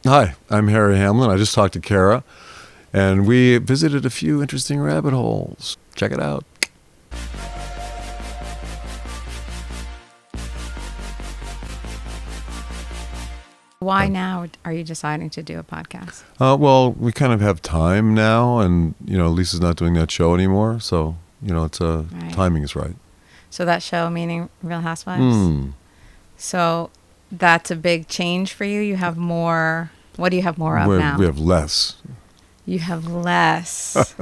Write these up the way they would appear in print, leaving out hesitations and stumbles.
Hi, I'm Harry Hamlin. I just talked to Kara, and we visited a few interesting rabbit holes. Check it out. Why now are you deciding to do a podcast? Well, we kind of have time now, and Lisa's not doing that show anymore, so it's Right. timing is right. So that show, meaning Real Housewives? So that's a big change for you? You have more... What do you have more of now? We have less. You have less.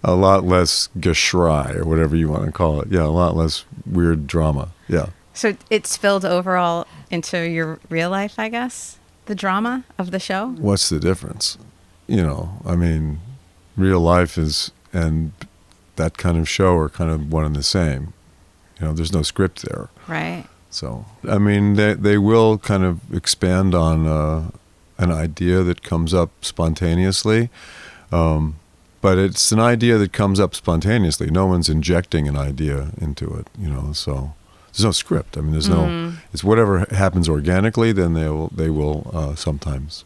A lot less geschrei, or whatever you want to call it. Yeah, a lot less weird drama. Yeah. So it spilled overall into your real life, I guess? The drama of the show? What's the difference? Real life and that kind of show are kind of one and the same. There's no script there. Right. So, they will kind of expand on an idea that comes up spontaneously. But it's an idea that comes up spontaneously. No one's injecting an idea into it, so there's no script. There's no, it's whatever happens organically, then they will sometimes.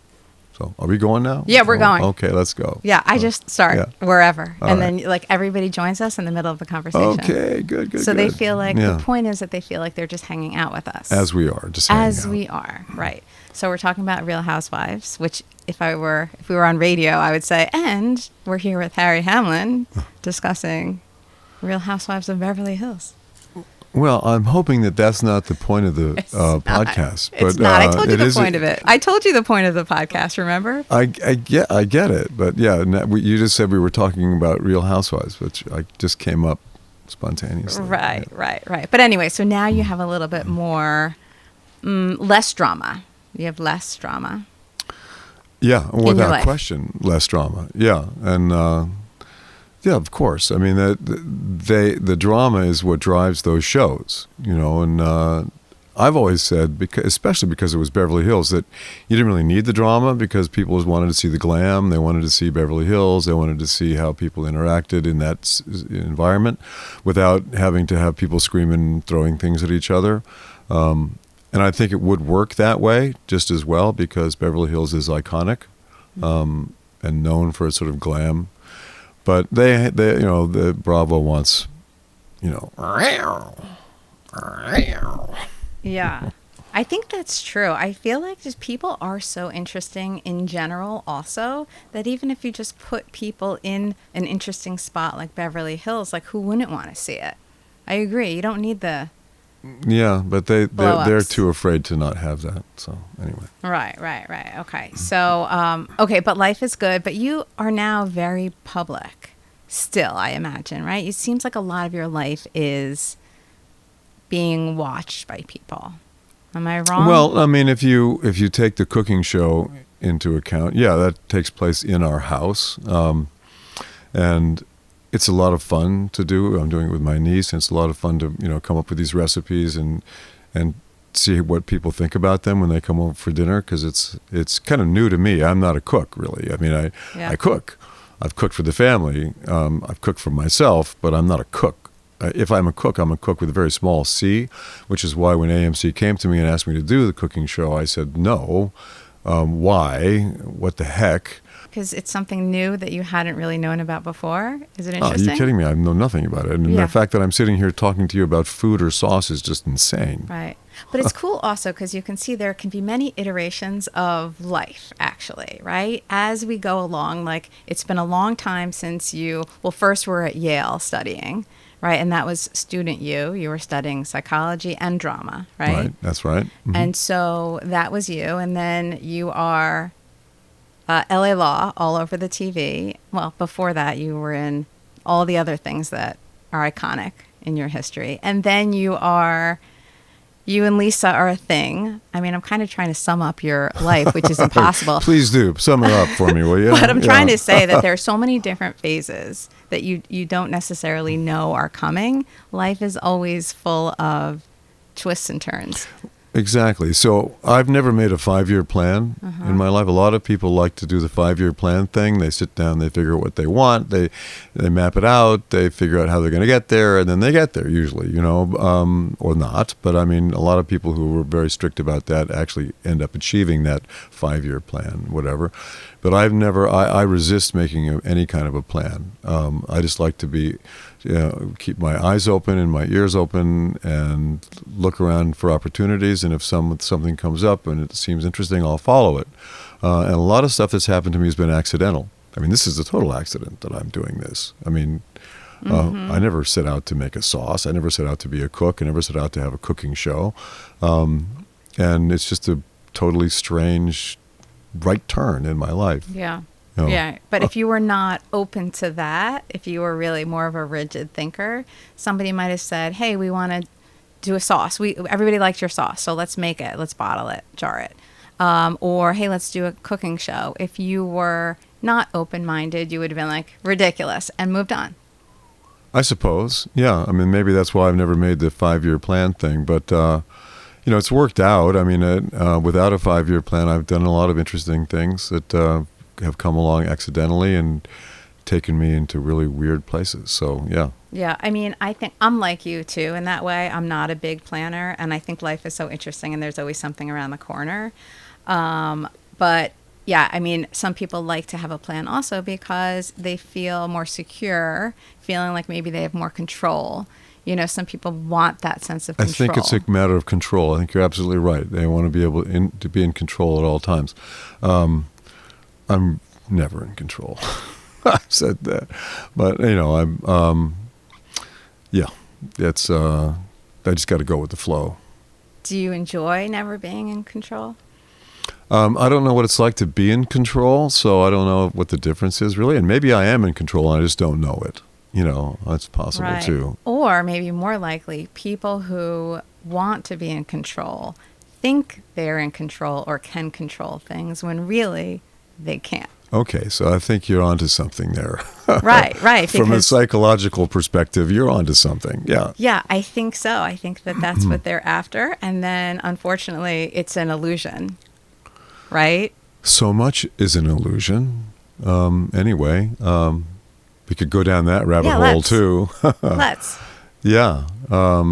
So are we going now? Yeah, we're going. Okay, let's go. Yeah, I just start wherever. All and right. then everybody joins us in the middle of the conversation. Okay, good. So they feel like, Yeah. the point is that they feel like they're just hanging out with us. As we are, just hanging As out. we are, right. So we're talking about Real Housewives, which if we were on radio, I would say, and we're here with Harry Hamlin discussing Real Housewives of Beverly Hills. Well, I'm hoping that that's not the point of the podcast. It's not. I told you the point of it. I told you the point of the podcast, remember? I get it. But yeah, you just said we were talking about Real Housewives, which I just came up spontaneously. Right. But anyway, so now you have a little bit more, less drama. You have less drama. Yeah, your without life. question, less drama. Yeah, and yeah, of course. The drama is what drives those shows, and I've always said, especially because it was Beverly Hills, that you didn't really need the drama because people just wanted to see the glam. They wanted to see Beverly Hills. They wanted to see how people interacted in that environment without having to have people screaming, throwing things at each other. And I think it would work that way just as well because Beverly Hills is iconic and known for its sort of glam. But the Bravo wants, Yeah, I think that's true. I feel like just people are so interesting in general also that even if you just put people in an interesting spot like Beverly Hills, like who wouldn't want to see it? I agree. You don't need the... Yeah, but they're blow-ups. too afraid to not have that. So anyway. Right. Okay. So, but life is good. But you are now very public still, I imagine, right? It seems like a lot of your life is being watched by people. Am I wrong? Well, if you take the cooking show into account, yeah, that takes place in our house. And it's a lot of fun to do. I'm doing it with my niece, and it's a lot of fun to come up with these recipes and see what people think about them when they come over for dinner because it's kind of new to me. I'm not a cook really. I cook. I've cooked for the family. I've cooked for myself, but I'm not a cook. If I'm a cook with a very small C, which is why when AMC came to me and asked me to do the cooking show, I said no. Why? What the heck? Because it's something new that you hadn't really known about before. Is it Oh, interesting? are you kidding me? I know nothing about it. And the fact that I'm sitting here talking to you about food or sauce is just insane. Right. But it's cool also because you can see there can be many iterations of life, actually, right? As we go along, like it's been a long time since first were at Yale studying, right? And that was student you. You were studying psychology and drama, right? Right, that's right. Mm-hmm. And so that was you. And then you are LA Law all over the TV. Well, before that, you were in all the other things that are iconic in your history. And then you and Lisa are a thing. I'm kind of trying to sum up your life, which is impossible. Please do. Sum it up for me, will you? But I'm trying to say that there are so many different phases that you don't necessarily know are coming. Life is always full of twists and turns. Exactly. So I've never made a 5-year plan in my life. A lot of people like to do the 5-year plan thing. They sit down, they figure out what they want, they map it out, they figure out how they're going to get there, and then they get there usually, or not. But I mean, a lot of people who were very strict about that actually end up achieving that 5-year plan, whatever. But I've never. I resist making any kind of a plan. I just like to be, keep my eyes open and my ears open and look around for opportunities. And if something comes up and it seems interesting, I'll follow it. And a lot of stuff that's happened to me has been accidental. I mean, this is a total accident that I'm doing this. I mean, I never set out to make a sauce. I never set out to be a cook. I never set out to have a cooking show. And it's just a totally strange right turn in my life. Yeah. Yeah. But if you were not open to that, if you were really more of a rigid thinker, somebody might have said, hey, we want to do a sauce. Everybody likes your sauce, so let's make it. Let's bottle it, jar it. Or, hey, let's do a cooking show. If you were not open-minded, you would have been like, ridiculous, and moved on. I suppose. Yeah. I mean, maybe that's why I've never made the 5-year plan thing. But, it's worked out. I mean, without a 5-year plan, I've done a lot of interesting things that have come along accidentally and taken me into really weird places. So, yeah. Yeah. I mean, I think I'm like you, too, in that way. I'm not a big planner, and I think life is so interesting, and there's always something around the corner. But, yeah, I mean, some people like to have a plan also because they feel more secure, feeling like maybe they have more control. Some people want that sense of control. I think it's a matter of control. I think you're absolutely right. They want to be able to be in control at all times. I'm never in control. I've said that. But, it's, I just got to go with the flow. Do you enjoy never being in control? I don't know what it's like to be in control, so I don't know what the difference is really. And maybe I am in control and I just don't know it. That's possible too. Or maybe more likely, people who want to be in control think they're in control or can control things when really they can't. Okay, so I think you're onto something there. Right. From a psychological perspective, you're onto something. Yeah. Yeah, I think so. I think that's what they're after. And then, unfortunately, it's an illusion, right? So much is an illusion. Anyway, we could go down that rabbit hole too. Let's. Yeah. I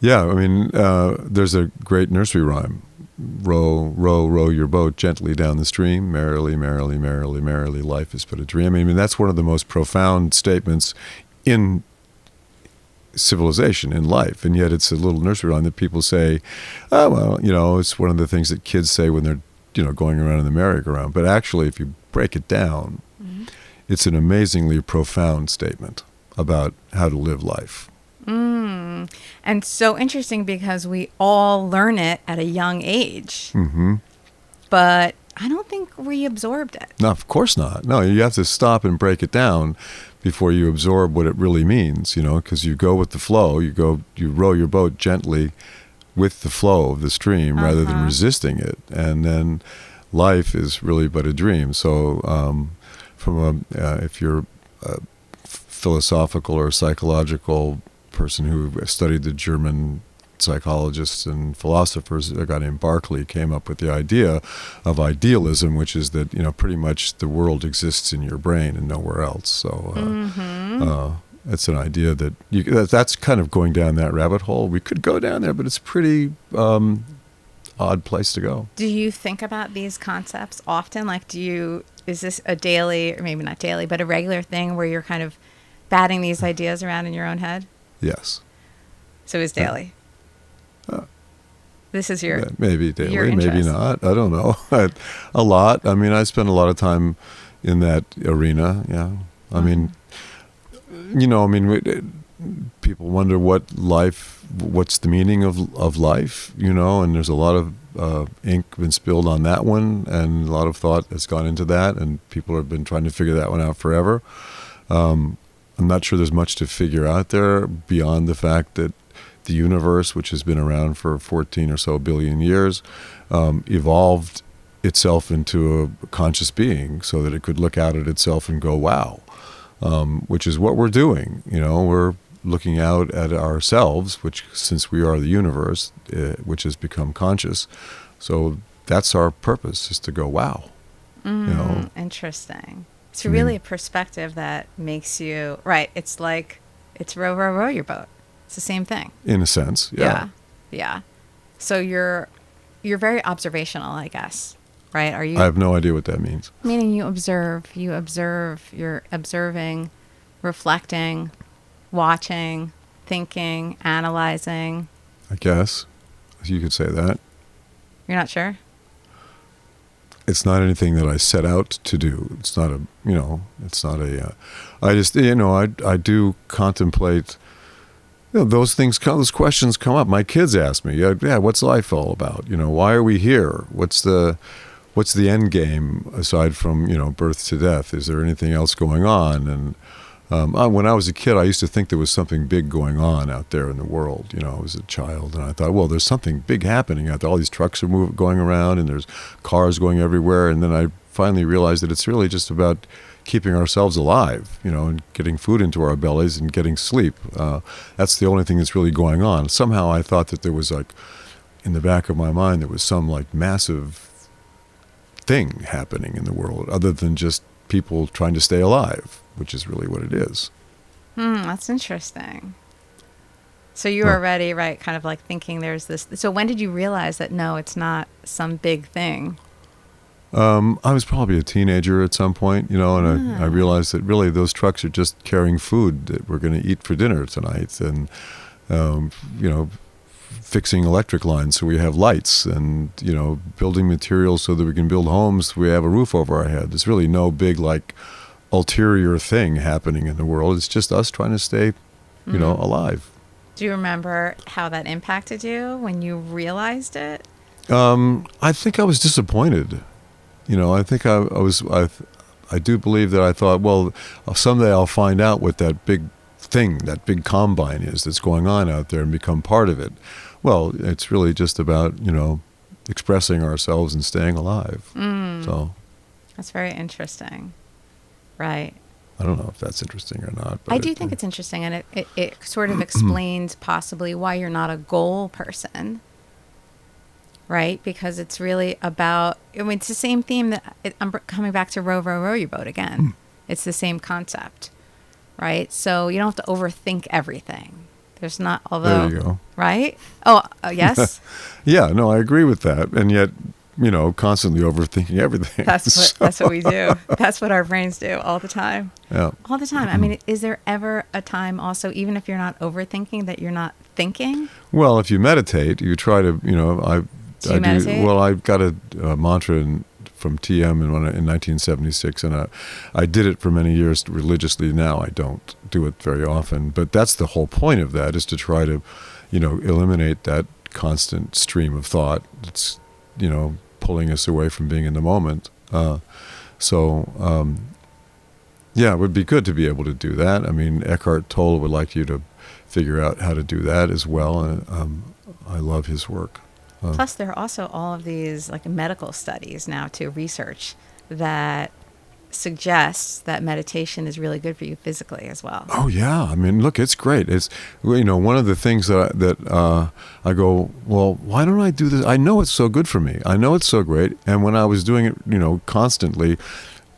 mean, there's a great nursery rhyme. Row, row, row your boat gently down the stream. Merrily, merrily, merrily, merrily, life is but a dream. I mean, that's one of the most profound statements in civilization, in life. And yet it's a little nursery rhyme that people say, oh, well, it's one of the things that kids say when they're, going around in the merry-go-round. But actually, if you break it down, it's an amazingly profound statement about how to live life. And so interesting because we all learn it at a young age. Mm-hmm. But I don't think we absorbed it. No, of course not. No, you have to stop and break it down before you absorb what it really means, because you go with the flow. You row your boat gently with the flow of the stream rather than resisting it. And then life is really but a dream. So if you're a philosophical or psychological person who studied the German psychologists and philosophers, a guy named Berkeley came up with the idea of idealism, which is that pretty much the world exists in your brain and nowhere else. So it's an idea that that's kind of going down that rabbit hole. We could go down there, but it's a pretty odd place to go. Do you think about these concepts often? Like, is this a daily, or maybe not daily, but a regular thing where you're kind of batting these ideas around in your own head? Yes. So it's daily. This is your maybe daily, maybe not. I don't know. A lot. I mean, I spend a lot of time in that arena. Yeah. I mean, people wonder what's the meaning of life, and there's a lot of ink been spilled on that one, and a lot of thought has gone into that, and people have been trying to figure that one out forever. I'm not sure there's much to figure out there beyond the fact that the universe, which has been around for 14 or so billion years, evolved itself into a conscious being so that it could look out at itself and go, wow, which is what we're doing. We're looking out at ourselves, which, since we are the universe, which has become conscious. So that's our purpose, is to go, wow. Interesting. It's really a perspective that makes you, right, it's like, it's row, row, row your boat. It's the same thing. In a sense, yeah. Yeah. So you're very observational, I guess, right? Are you? I have no idea what that means. Meaning you're observing, reflecting, watching, thinking, analyzing. I guess you could say that. You're not sure? It's not anything that I set out to do. It's not a, I just, I do contemplate, those things come, those questions come up. My kids ask me, what's life all about? Why are we here? What's the end game aside from, birth to death? Is there anything else going on? And when I was a kid, I used to think there was something big going on out there in the world. I was a child, and I thought, well, there's something big happening out there. All these trucks are going around, and there's cars going everywhere. And then I finally realized that it's really just about keeping ourselves alive, and getting food into our bellies and getting sleep. That's the only thing that's really going on. Somehow I thought that there was, like, in the back of my mind, there was some, like, massive thing happening in the world other than just people trying to stay alive, which is really what it is. That's interesting. So you were already, right, kind of like thinking there's this. So when did you realize that, no, it's not some big thing? I was probably a teenager at some point, and I realized that really those trucks are just carrying food that we're going to eat for dinner tonight, and, fixing electric lines so we have lights, and, building materials so that we can build homes so we have a roof over our head. There's really no big, like, ulterior thing happening in the world. It's just us trying to stay, alive. Do you remember how that impacted you when you realized it? I think I was disappointed. I think I do believe that I thought, well, someday I'll find out what that big thing, that big combine is that's going on out there and become part of it. Well, it's really just about, expressing ourselves and staying alive. So that's very interesting. Right. I don't know if that's interesting or not. But I do think it's interesting, and it sort of explains possibly why you're not a goal person, right? Because it's really about, it's the same theme that, I'm coming back to row, row, row your boat again. It's the same concept, right? So you don't have to overthink everything. There's not, although, there you go. Right? Oh, yes? Yeah, no, I agree with that. And yet, constantly overthinking everything. That's what we do. That's what our brains do all the time. Yeah. All the time. I mean, is there ever a time also, even if you're not overthinking, that you're not thinking? Well, if you meditate, you try to, Do you meditate? Well, I got a mantra from TM in 1976, and I did it for many years religiously. Now I don't do it very often, but that's the whole point of that, is to try to, eliminate that constant stream of thought that's, pulling us away from being in the moment. Yeah, it would be good to be able to do that. I mean, Eckhart Tolle would like you to figure out how to do that as well, and I love his work. Plus, there are also all of these, like, medical studies now, too, research that suggests that meditation is really good for you physically as well. Oh yeah, I mean, look, it's great. It's one of the things that I go, well, why don't I do this? I know it's so good for me. I know it's so great. And when I was doing it, constantly,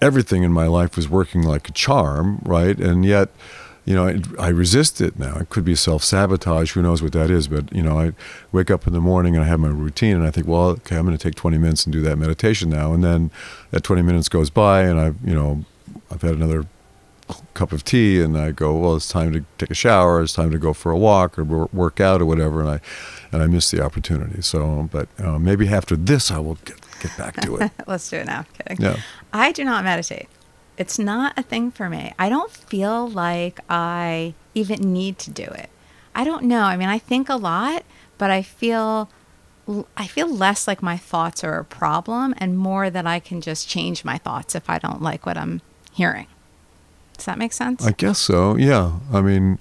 everything in my life was working like a charm, right? And yet, I resist it now. It could be self-sabotage. Who knows what that is? But, I wake up in the morning and I have my routine, and I think, well, okay, I'm going to take 20 minutes and do that meditation now. And then that 20 minutes goes by, and I've had another cup of tea, and I go, well, it's time to take a shower. It's time to go for a walk or work out or whatever. And I miss the opportunity. So, but maybe after this, I will get back to it. Let's do it now. Kidding. Yeah. I do not meditate. It's not a thing for me. I don't feel like I even need to do it. I don't know. I mean, I think a lot, but I feel less like my thoughts are a problem, and more that I can just change my thoughts if I don't like what I'm hearing. Does that make sense? I guess so, yeah. I mean,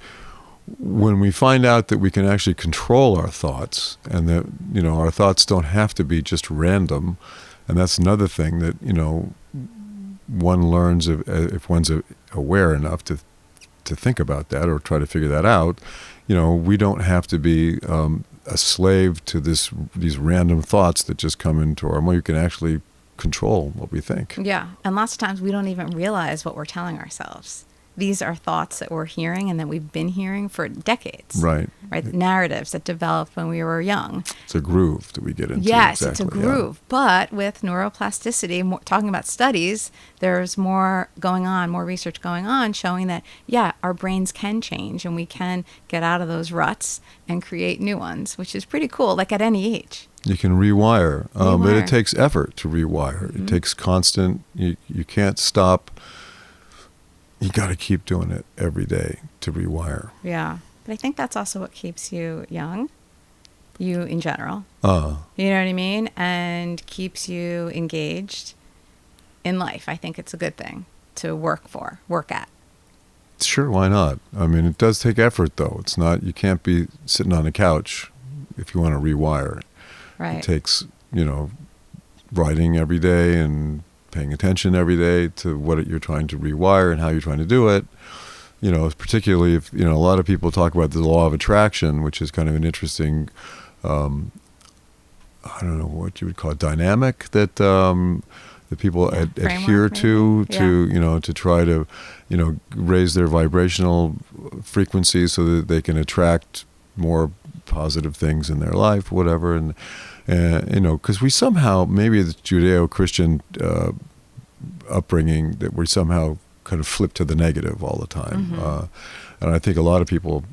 when we find out that we can actually control our thoughts, and that, our thoughts don't have to be just random, and that's another thing that, one learns if one's aware enough to to think about that or try to figure that out, we don't have to be a slave to these random thoughts that just come into our mind. You can actually control what we think. Yeah. And lots of times we don't even realize what we're telling ourselves. These are thoughts that we're hearing and that we've been hearing for decades. Right. Narratives that developed when we were young. It's a groove that we get into. Yes, exactly, it's a groove. Yeah. But with neuroplasticity, talking about studies, there's more going on, more research going on showing that, our brains can change and we can get out of those ruts and create new ones, which is pretty cool, like at any age. You can rewire. But it takes effort to rewire. Mm-hmm. It takes constant, you can't stop. You got to keep doing it every day to rewire. Yeah. But I think that's also what keeps you young, you in general. You know what I mean? And keeps you engaged in life. I think it's a good thing to work at. Sure, why not? I mean, it does take effort, though. It's not, you can't be sitting on a couch if you want to rewire. Right. It takes, writing every day and paying attention every day to what you're trying to rewire and how you're trying to do it. Particularly if, a lot of people talk about the law of attraction, which is kind of an interesting, I don't know what you would call it, dynamic that people adhere to try to, raise their vibrational frequencies so that they can attract more positive things in their life, whatever. And because we somehow, maybe the Judeo-Christian upbringing, that we somehow kind of flip to the negative all the time. Mm-hmm. And I think a lot of people,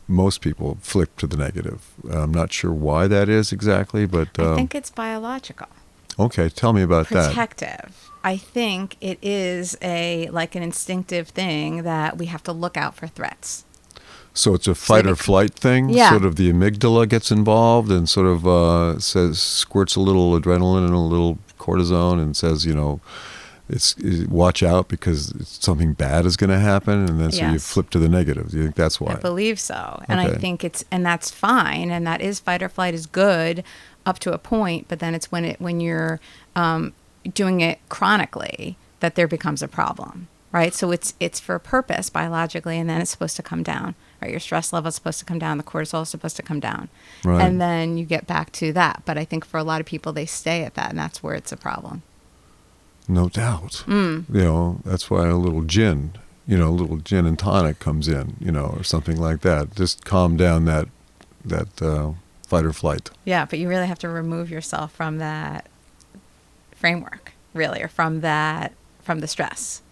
most people, flip to the negative. I'm not sure why that is exactly, but... I think it's biological. Okay, tell me about that. Protective. I think it is like an instinctive thing that we have to look out for threats. So it's a fight or flight thing? Yeah. Sort of the amygdala gets involved and sort of squirts a little adrenaline and a little cortisone and says, it's watch out because something bad is going to happen, and then so you flip to the negative. Do you think that's why? I believe so. And I think that's fine, and that is fight or flight is good up to a point, but then it's when you're doing it chronically that there becomes a problem. Right? So it's for a purpose biologically, and then it's supposed to come down. Right? Your stress level is supposed to come down. The cortisol is supposed to come down. Right. And then you get back to that. But I think for a lot of people, they stay at that, and that's where it's a problem. No doubt. That's why a little gin and tonic comes in, or something like that. Just calm down that fight or flight. Yeah, but you really have to remove yourself from that framework, really, or from the stress.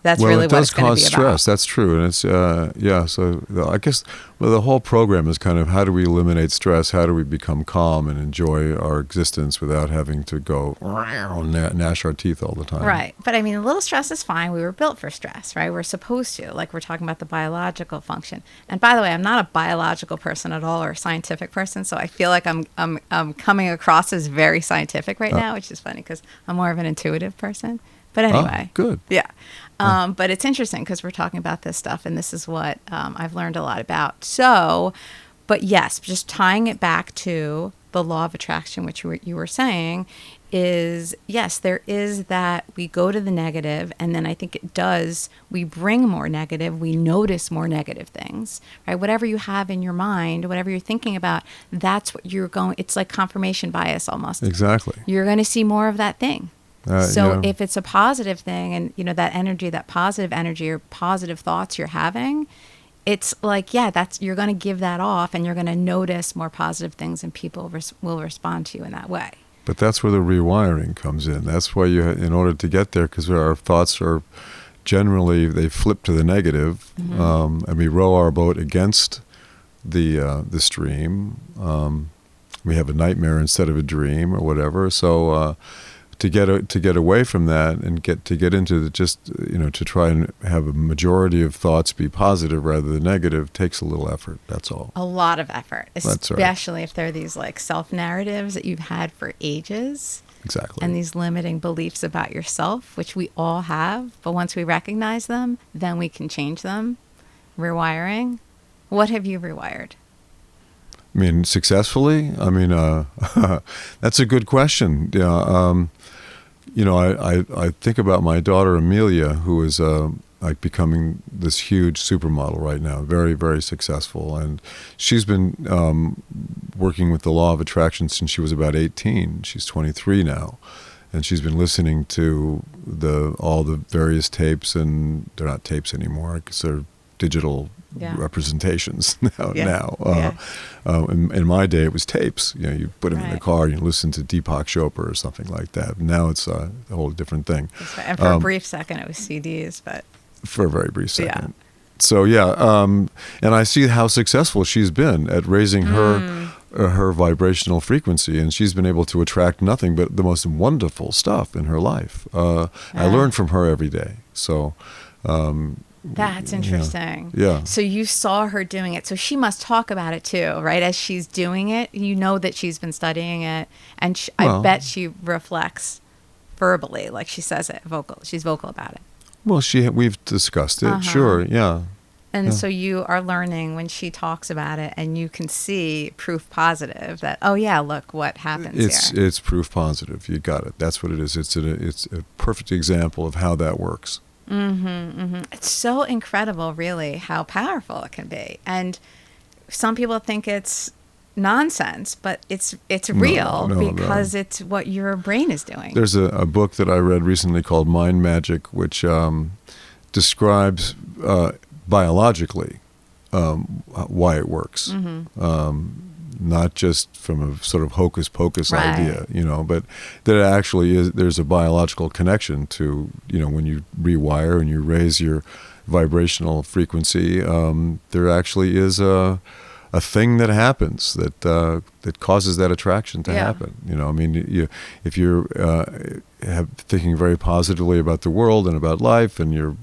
That's really what it's going to be about. Well, it does cause stress. That's true. And it's, so I guess the whole program is kind of how do we eliminate stress? How do we become calm and enjoy our existence without having to go gnash our teeth all the time? Right. But I mean, a little stress is fine. We were built for stress, right? We're supposed to. Like we're talking about the biological function. And by the way, I'm not a biological person at all or a scientific person. So I feel like I'm coming across as very scientific right now, which is funny because I'm more of an intuitive person. But anyway. Good. Yeah. But it's interesting because we're talking about this stuff, and this is what I've learned a lot about. So, but yes, just tying it back to the law of attraction, which you were saying, is yes, there is that we go to the negative, and then I think we bring more negative, we notice more negative things, right? Whatever you have in your mind, whatever you're thinking about, that's what you're going, it's like confirmation bias almost. Exactly. You're going to see more of that thing. If it's a positive thing and, that energy, that positive energy or positive thoughts you're having, it's like, you're going to give that off and you're going to notice more positive things and people will respond to you in that way. But that's where the rewiring comes in. That's why in order to get there, because our thoughts are generally, they flip to the negative, mm-hmm. And we row our boat against the stream. We have a nightmare instead of a dream or whatever. So, to get away from that and get into to try and have a majority of thoughts be positive rather than negative takes a little effort. That's all. A lot of effort, especially That's right. If they're these like self-narratives that you've had for ages. Exactly. And these limiting beliefs about yourself, which we all have. But once we recognize them, then we can change them. Rewiring. What have you rewired? I mean, successfully? I mean, that's a good question. Yeah. I think about my daughter Amelia, who is like becoming this huge supermodel right now, very, very successful. And she's been working with the law of attraction since she was about 18. She's 23 now. And she's been listening to all the various tapes, and they're not tapes anymore because they're digital representations now. In my day, it was tapes. You put them in the car, you listen to Deepak Chopra or something like that. Now it's a whole different thing. And for a brief second, it was CDs, but for a very brief second. So and I see how successful she's been at raising her vibrational frequency, and she's been able to attract nothing but the most wonderful stuff in her life. I learn from her every day. So. That's interesting. Yeah. So you saw her doing it. So she must talk about it too, right? As she's doing it, you know that she's been studying it, and I bet she reflects verbally, like she says it, she's vocal about it. Well, we've discussed it, sure, yeah. And so you are learning when she talks about it, and you can see proof positive that, oh yeah, look what happens here. It's proof positive. You got it. That's what it is. It's a perfect example of how that works. It's so incredible, really, how powerful it can be. And some people think it's nonsense, but it's real because it's what your brain is doing. There's a book that I read recently called Mind Magic, which describes biologically why it works. Not just from a sort of hocus pocus idea, but that it actually is. There's a biological connection to, when you rewire and you raise your vibrational frequency, there actually is a thing that happens that causes that attraction to happen. If you're thinking very positively about the world and about life, and you're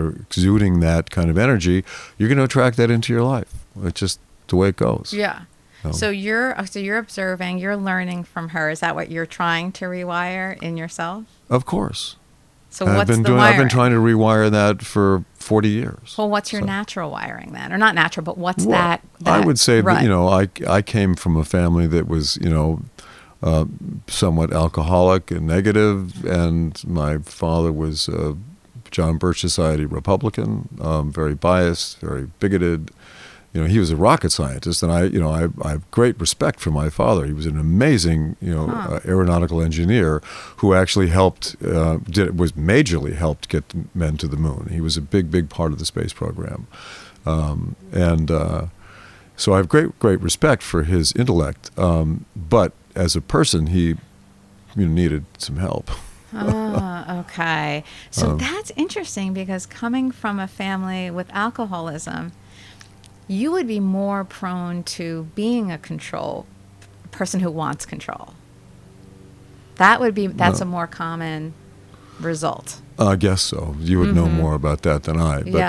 exuding that kind of energy, you're going to attract that into your life. It's just the way it goes. Yeah. So you're observing, you're learning from her. Is that what you're trying to rewire in yourself? Of course. So what's the wiring? I've been trying to rewire that for 40 years. Well, what's your natural wiring then? Or not natural, but what's that I would say that, I came from a family that was, somewhat alcoholic and negative, and my father was a John Birch Society Republican, very biased, very bigoted. He was a rocket scientist, and I have great respect for my father. He was an amazing, aeronautical engineer who actually majorly helped get men to the moon. He was a big part of the space program, so I have great respect for his intellect. But as a person, he needed some help. Okay. So that's interesting, because coming from a family with alcoholism, you would be more prone to being a person who wants control. That's a more common result. I guess so. You would know more about that than I. But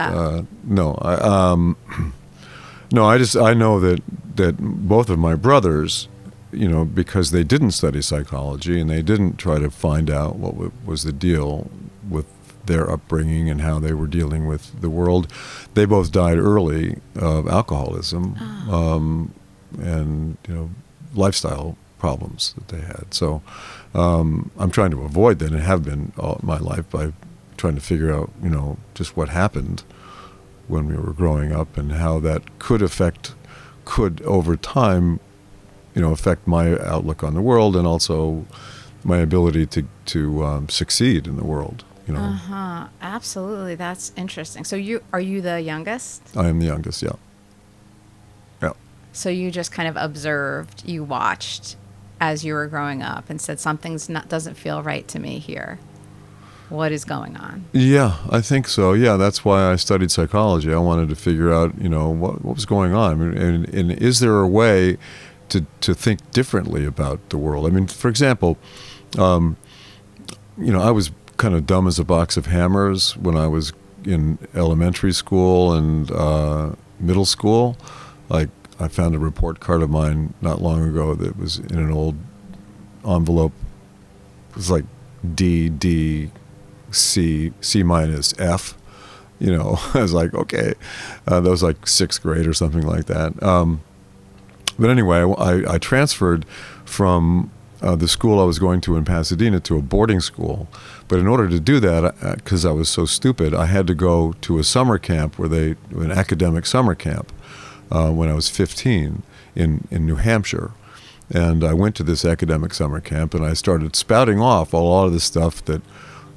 I know that both of my brothers, because they didn't study psychology and they didn't try to find out what was the deal with their upbringing and how they were dealing with the world, they both died early of alcoholism and lifestyle problems that they had. So I'm trying to avoid that, and have been all my life, by trying to figure out just what happened when we were growing up, and how that could over time affect my outlook on the world, and also my ability to succeed in the world. Absolutely. That's interesting. So are you the youngest? I am the youngest, yeah. Yeah. So you just kind of observed, you watched as you were growing up and said, doesn't feel right to me here. What is going on? Yeah, I think so. Yeah, that's why I studied psychology. I wanted to figure out, what was going on. And is there a way to think differently about the world? I mean, for example, I was kind of dumb as a box of hammers when I was in elementary school and middle school. Like, I found a report card of mine not long ago that was in an old envelope. It was like D, C, C minus, F. I was like, okay. That was like 6th grade or something like that. But anyway, I transferred from the school I was going to in Pasadena to a boarding school. But in order to do that, because I was so stupid, I had to go to a summer camp an academic summer camp, when I was 15 in New Hampshire. And I went to this academic summer camp, and I started spouting off a lot of the stuff that,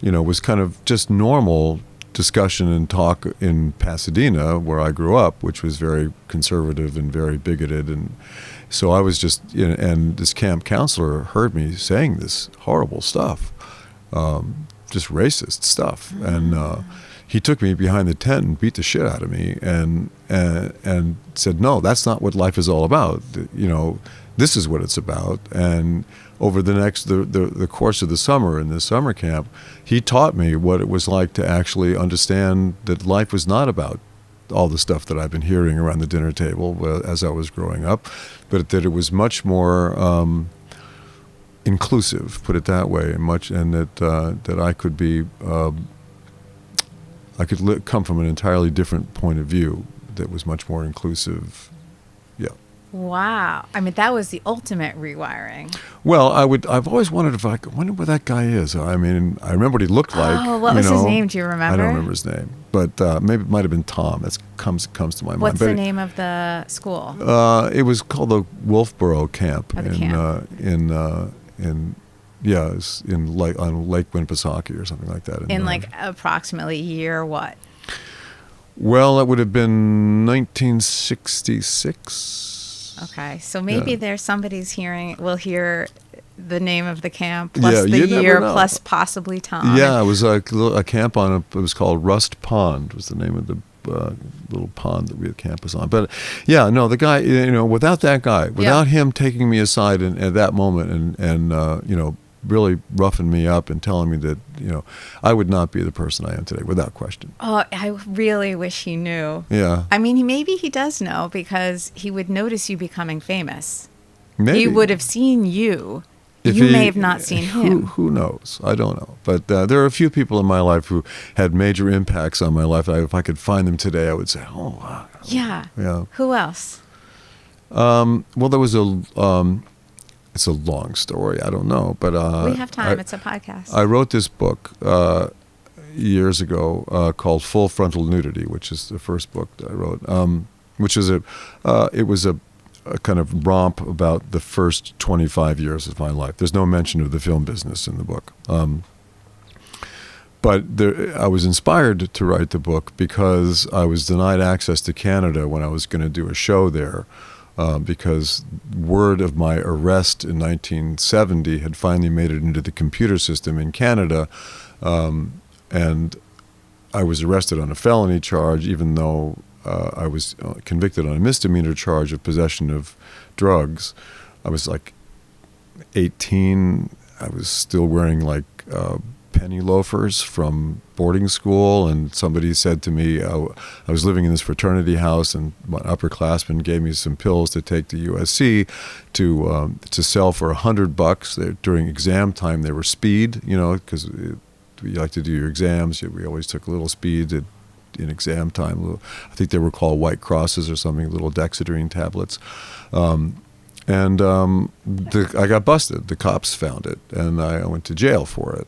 was kind of just normal discussion and talk in Pasadena, where I grew up, which was very conservative and very bigoted. And so I was just, and this camp counselor heard me saying this horrible stuff, just racist stuff. And he took me behind the tent and beat the shit out of me and said, no, that's not what life is all about. This is what it's about. And over the course of the summer in this summer camp, he taught me what it was like to actually understand that life was not about all the stuff that I've been hearing around the dinner table as I was growing up, but that it was much more inclusive, put it that way, and that I could be, come from an entirely different point of view that was much more inclusive. Yeah. Wow. I mean, that was the ultimate rewiring. Well, I've always wondered I wonder what that guy is. I mean, I remember what he looked like. Oh, what was his name? Do you remember? I don't remember his name, but maybe it might have been Tom. That comes to my mind. What's the name of the school? It was called the Wolfboro Camp Oh, the camp. it's on Lake Winnipesaukee or something like that. In like approximately year what? Well, that would have been 1966. Okay, so maybe there's somebody's will hear the name of the camp Yeah, plus the you never year know. plus possibly Tom. Yeah, it was a camp it was called Rust Pond was the name of the little pond that we had campus on. But yeah, no, the guy, without that guy, without him taking me aside at that moment and really roughing me up and telling me that, I would not be the person I am today, without question. Oh, I really wish he knew. Yeah. I mean, maybe he does know because he would notice you becoming famous. Maybe. He would have seen you. If You he- may have not seen him. Who knows? I don't know. But there are a few people in my life who had major impacts on my life. If I could find them today, I would say, oh, wow. Yeah. Yeah. Who else? Well, there was it's a long story. I don't know. But We have time. It's a podcast. I wrote this book years ago called Full Frontal Nudity, which is the first book that I wrote, which is it was a kind of romp about the first 25 years of my life. There's no mention of the film business in the book. But I was inspired to write the book because I was denied access to Canada when I was going to do a show there. Because word of my arrest in 1970 had finally made it into the computer system in Canada, and I was arrested on a felony charge, even though I was convicted on a misdemeanor charge of possession of drugs. I was like 18. I was still wearing like penny loafers from boarding school, and somebody said to me, I was living in this fraternity house, and my upperclassmen gave me some pills to take to USC to sell for $100. During exam time, they were speed, because you like to do your exams. We always took a little speed in exam time. I think they were called White Crosses or something, little Dexedrine tablets. I got busted. The cops found it, and I went to jail for it,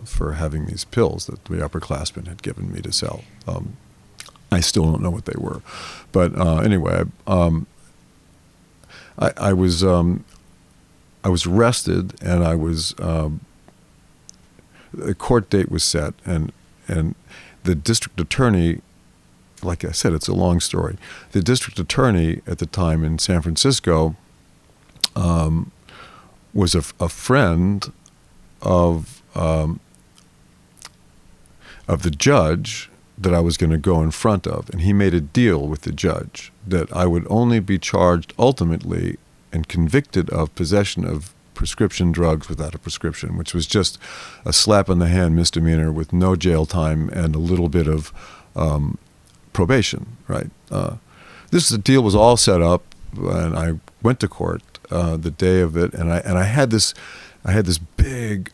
for having these pills that the upperclassmen had given me to sell. I still don't know what they were, but anyway, I was arrested, and I was a court date was set, and the district attorney. Like I said, it's a long story. The district attorney at the time in San Francisco was a friend of the judge that I was going to go in front of, and he made a deal with the judge that I would only be charged ultimately and convicted of possession of prescription drugs without a prescription, which was just a slap in the hand misdemeanor with no jail time and a little bit of probation. Right. This deal was all set up, and I went to court the day of it, and I had this big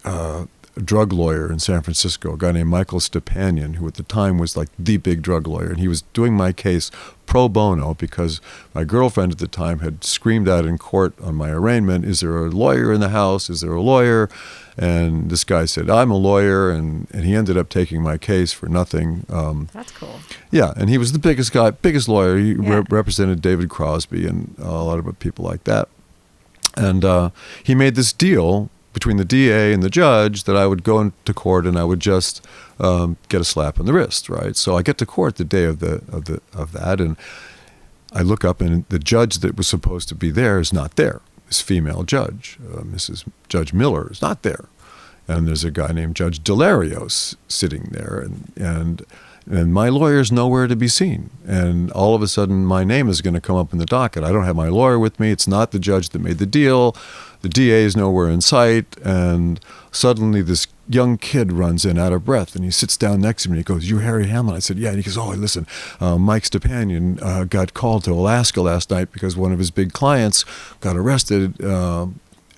drug lawyer in San Francisco, a guy named Michael Stepanian, who at the time was like the big drug lawyer. And he was doing my case pro bono because my girlfriend at the time had screamed out in court on my arraignment, is there a lawyer in the house? Is there a lawyer? And this guy said, I'm a lawyer. And he ended up taking my case for nothing. That's cool. Yeah, and he was the biggest lawyer. He represented David Crosby and a lot of people like that. And he made this deal between the DA and the judge that I would go into court and I would just get a slap on the wrist, right? So I get to court the day of that, and I look up and the judge that was supposed to be there is not there. This female judge, Mrs. Judge Miller, is not there, and there's a guy named Judge Delarios sitting there, and my lawyer's nowhere to be seen. And all of a sudden, my name is going to come up in the docket. I don't have my lawyer with me. It's not the judge that made the deal. The DA is nowhere in sight. And suddenly, this young kid runs in out of breath, and he sits down next to me. He goes, "You Harry Hamlin?" I said, "Yeah." And he goes, "Oh, listen, Mike Stepanian got called to Alaska last night because one of his big clients got arrested.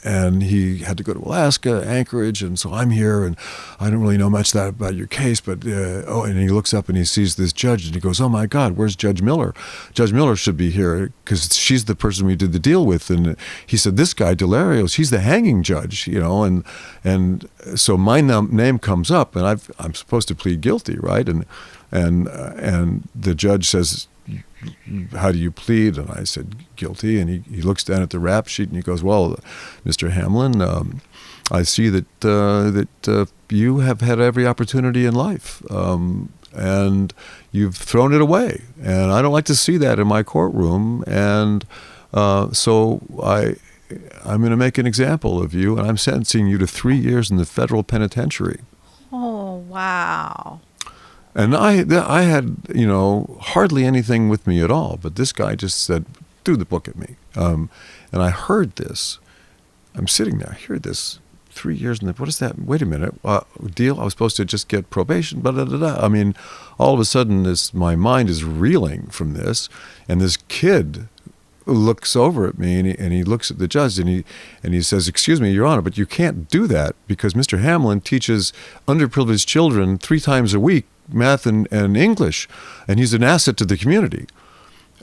And he had to go to Alaska, Anchorage, and so I'm here, and I don't really know much about your case, but, and he looks up and he sees this judge, and he goes, "Oh my God, where's Judge Miller? Judge Miller should be here, because she's the person we did the deal with." And he said, "This guy, Delarios, he's the hanging judge, and so my name comes up, and I'm supposed to plead guilty, right? And the judge says, "How do you plead?" And I said, "Guilty." And he looks down at the rap sheet and he goes, "Well, Mr. Hamlin, I see that you have had every opportunity in life, and you've thrown it away. And I don't like to see that in my courtroom. And so I'm going to make an example of you, and I'm sentencing you to 3 years in the federal penitentiary." Oh, wow. And I had, hardly anything with me at all. But this guy just said, "Threw the book at me." And I heard this. I'm sitting there. I hear this. 3 years in the, what is that? Wait a minute. Deal? I was supposed to just get probation. Blah, blah, blah, blah. I mean, all of a sudden, my mind is reeling from this. And this kid looks over at me and he looks at the judge and he says, "Excuse me, Your Honor, but you can't do that because Mr. Hamlin teaches underprivileged children 3 times a week math and English, and he's an asset to the community."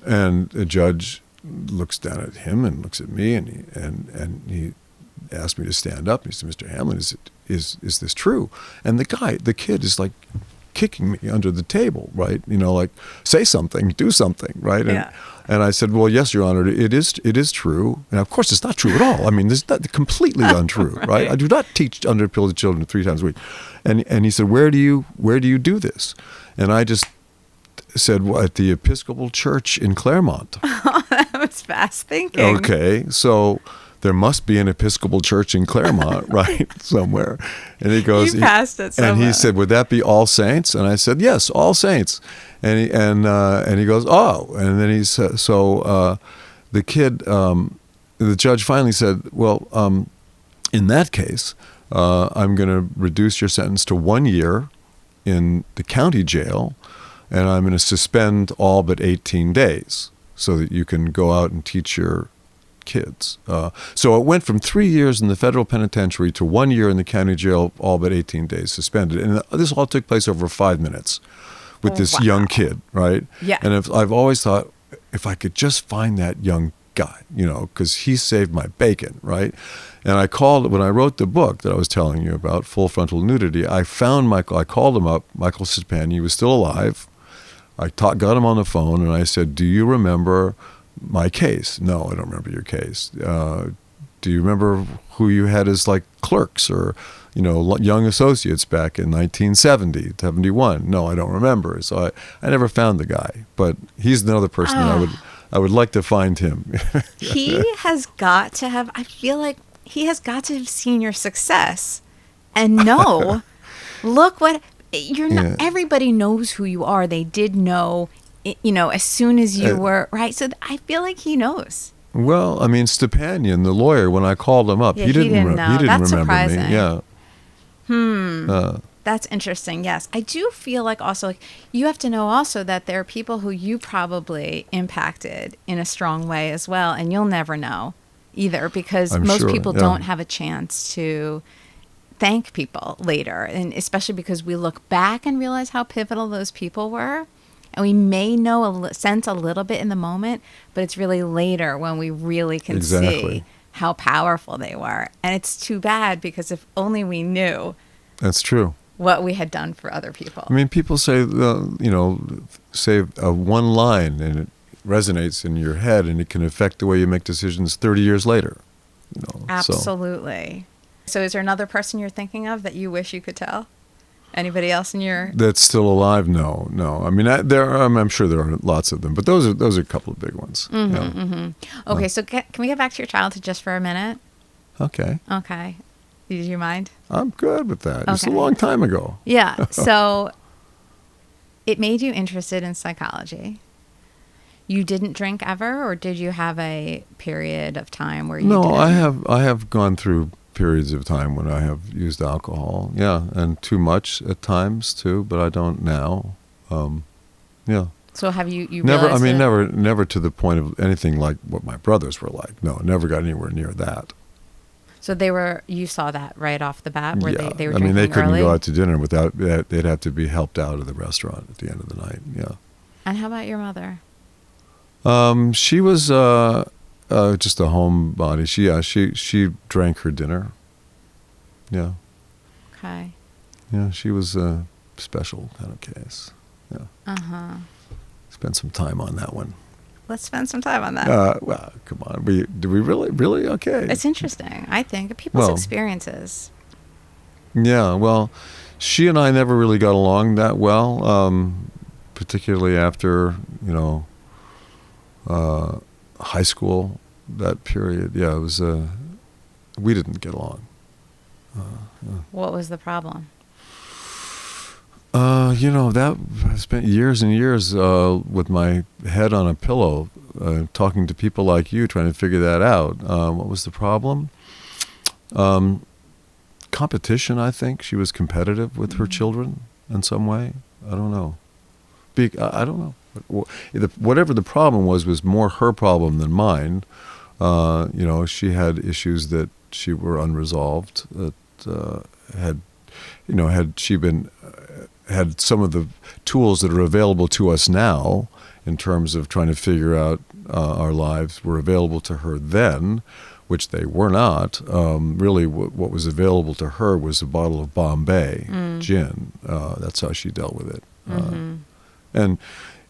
And the judge looks down at him and looks at me, and he asked me to stand up. He said, "Mr. Hamlin, is this true?" And the kid is like kicking me under the table, right? Like, say something, do something, right? And I said, "Well, yes, Your Honor, it is true." And of course, it's not true at all. I mean, this is completely untrue, right? I do not teach underprivileged children 3 times a week. And he said, where do you do this? And I just said, "Well, at the Episcopal Church in Claremont." Oh, that was fast thinking. Okay, so there must be an Episcopal Church in Claremont, right, somewhere. And he goes, "You passed it." And he said, "Would that be All Saints?" And I said, "Yes, All Saints." And he goes, "Oh," and then he said, so the kid, the judge finally said, "Well, in that case, I'm going to reduce your sentence to 1 year in the county jail, and I'm going to suspend all but 18 days so that you can go out and teach your kids." So it went from 3 years in the federal penitentiary to 1 year in the county jail, all but 18 days suspended. And this all took place over 5 minutes with this young kid, right? Yeah. And I've always thought, if I could just find that young guy, because he saved my bacon, right? And when I wrote the book that I was telling you about, Full Frontal Nudity, I found Michael. I called him up, Michael Stepanian. He was still alive. I got him on the phone, and I said, "Do you remember my case?" "No, I don't remember your case." "Do you remember who you had as like clerks or, young associates back in 1970, 71? "No, I don't remember." So I never found the guy, but he's another person that I would like to find him. He has got to have, I feel like he has got to have seen your success and know, look what, you're not, everybody knows who you are. They did know, as soon as you were, right? So I feel like he knows. Well, I mean, Stepanian, the lawyer, when I called him up, he didn't know. He didn't That's remember surprising. me. Yeah. That's interesting. Yes. I do feel like also you have to know also that there are people who you probably impacted in a strong way as well. And you'll never know either because most people don't have a chance to thank people later, and especially because we look back and realize how pivotal those people were. And we may know sense a little bit in the moment, but it's really later when we really can see how powerful they were. And it's too bad, because if only we knew. That's true. What we had done for other people. I mean, people say, say one line and it resonates in your head, and it can affect the way you make decisions 30 years later. Absolutely. So is there another person you're thinking of that you wish you could tell? Anybody else in your... That's still alive? No. I mean, I'm sure there are lots of them, but those are a couple of big ones. Okay, so can we get back to your childhood just for a minute? Okay. Do you mind? I'm good with that. It's a long time ago. Yeah. So it made you interested in psychology. You didn't drink ever, or did you have a period of time where you did? No, I have gone through periods of time when I have used alcohol. Yeah, and too much at times too, but I don't now. Yeah. So have you never? realized I mean, never to the point of anything like what my brothers were like. No, never got anywhere near that. So you saw that right off the bat, where they were drinking early? I mean, they couldn't go out to dinner without, they'd have to be helped out of the restaurant at the end of the night, yeah. And how about your mother? She was just a homebody. She drank her dinner. Yeah. Okay. Yeah, she was a special kind of case. Yeah. Spent some time on that one. Let's spend some time on that. Well, come on. Do we really? Okay. It's interesting, I think. People's experiences. Yeah, well, she and I never really got along that well, particularly after, high school, that period. Yeah, it was, we didn't get along. What was the problem? That I spent years and years with my head on a pillow, talking to people like you, trying to figure that out. What was the problem? Competition, I think. She was competitive with her children in some way. I don't know. I don't know. Whatever the problem was more her problem than mine. She had issues that were unresolved, that had she been... had some of the tools that are available to us now in terms of trying to figure out our lives were available to her then, which they were not. Really, what was available to her was a bottle of Bombay gin. That's how she dealt with it. And,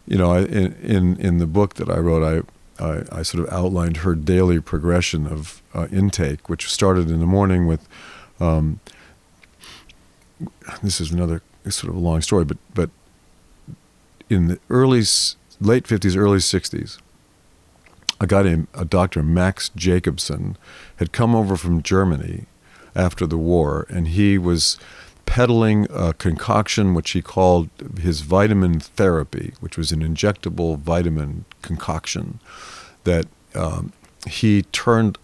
in the book that I wrote, I sort of outlined her daily progression of intake, which started in the morning with, this is another... It's sort of a long story, but in the late 50s, early 60s, a guy named Dr. Max Jacobson had come over from Germany after the war, and he was peddling a concoction which he called his vitamin therapy, which was an injectable vitamin concoction that he turned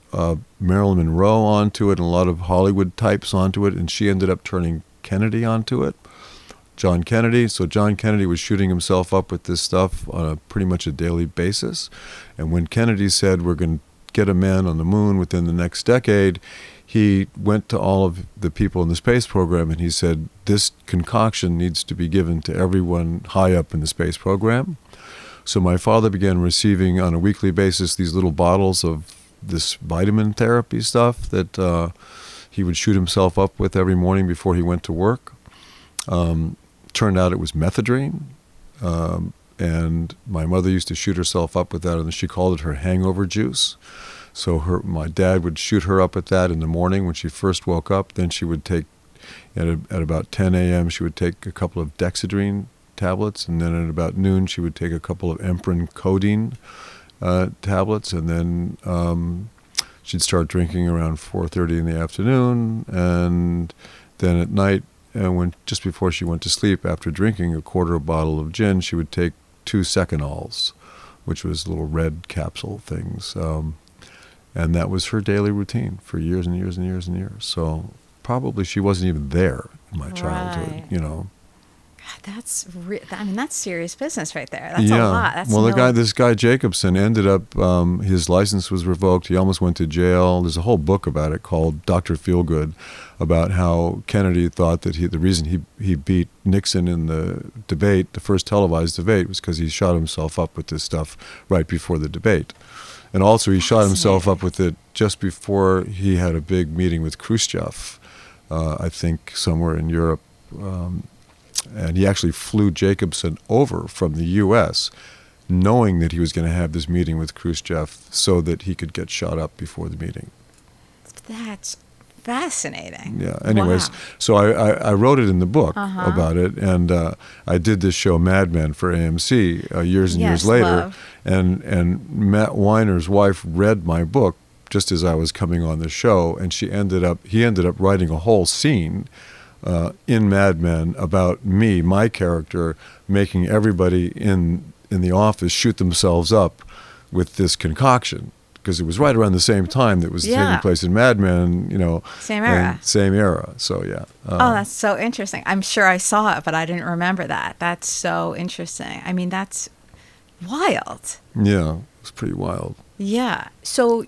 Marilyn Monroe onto it and a lot of Hollywood types onto it, and she ended up turning Kennedy onto it. John Kennedy. So John Kennedy was shooting himself up with this stuff on pretty much a daily basis. And when Kennedy said, we're going to get a man on the moon within the next decade, he went to all of the people in the space program and he said, this concoction needs to be given to everyone high up in the space program. So my father began receiving on a weekly basis these little bottles of this vitamin therapy stuff that he would shoot himself up with every morning before he went to work. Turned out it was methadone, and my mother used to shoot herself up with that, and she called it her hangover juice. So my dad would shoot her up with that in the morning when she first woke up. Then she would take, at about 10 a.m., she would take a couple of Dexedrine tablets, and then at about noon she would take a couple of Emprin codeine tablets, and then she'd start drinking around 4:30 in the afternoon, and then at night, and just before she went to sleep, after drinking a quarter bottle of gin, she would take 2 Secanols, which was little red capsule things. And that was her daily routine for years and years and years and years. So probably she wasn't even there in my childhood, that's serious business right there. That's a lot. That's well, this guy Jacobson ended up, his license was revoked. He almost went to jail. There's a whole book about it called Dr. Feelgood, about how Kennedy thought that the reason he beat Nixon in the debate, the first televised debate, was because he shot himself up with this stuff right before the debate. And also he shot himself up with it just before he had a big meeting with Khrushchev, I think somewhere in Europe. And he actually flew Jacobson over from the U.S., knowing that he was going to have this meeting with Khrushchev so that he could get shot up before the meeting. That's fascinating. Yeah. Anyways, Wow. so I wrote it in the book about it, and I did this show Mad Men for AMC years and years later, love. and Matt Weiner's wife read my book just as I was coming on the show, and he ended up writing a whole scene in Mad Men about me, my character, making everybody in the office shoot themselves up with this concoction, because it was right around the same time that was taking place in Mad Men, Same era. Same era. So yeah. That's so interesting. I'm sure I saw it, but I didn't remember that. That's so interesting. I mean, that's wild. Yeah, it was pretty wild. Yeah. So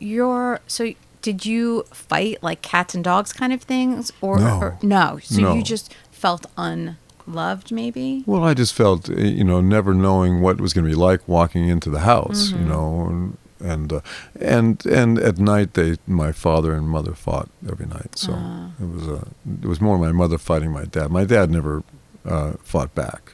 did you fight like cats and dogs kind of things, no? So No. you just felt unloved, maybe? Well, I just felt, never knowing what it was going to be like walking into the house, and at night my father and mother fought every night. So it was more my mother fighting my dad. My dad never fought back.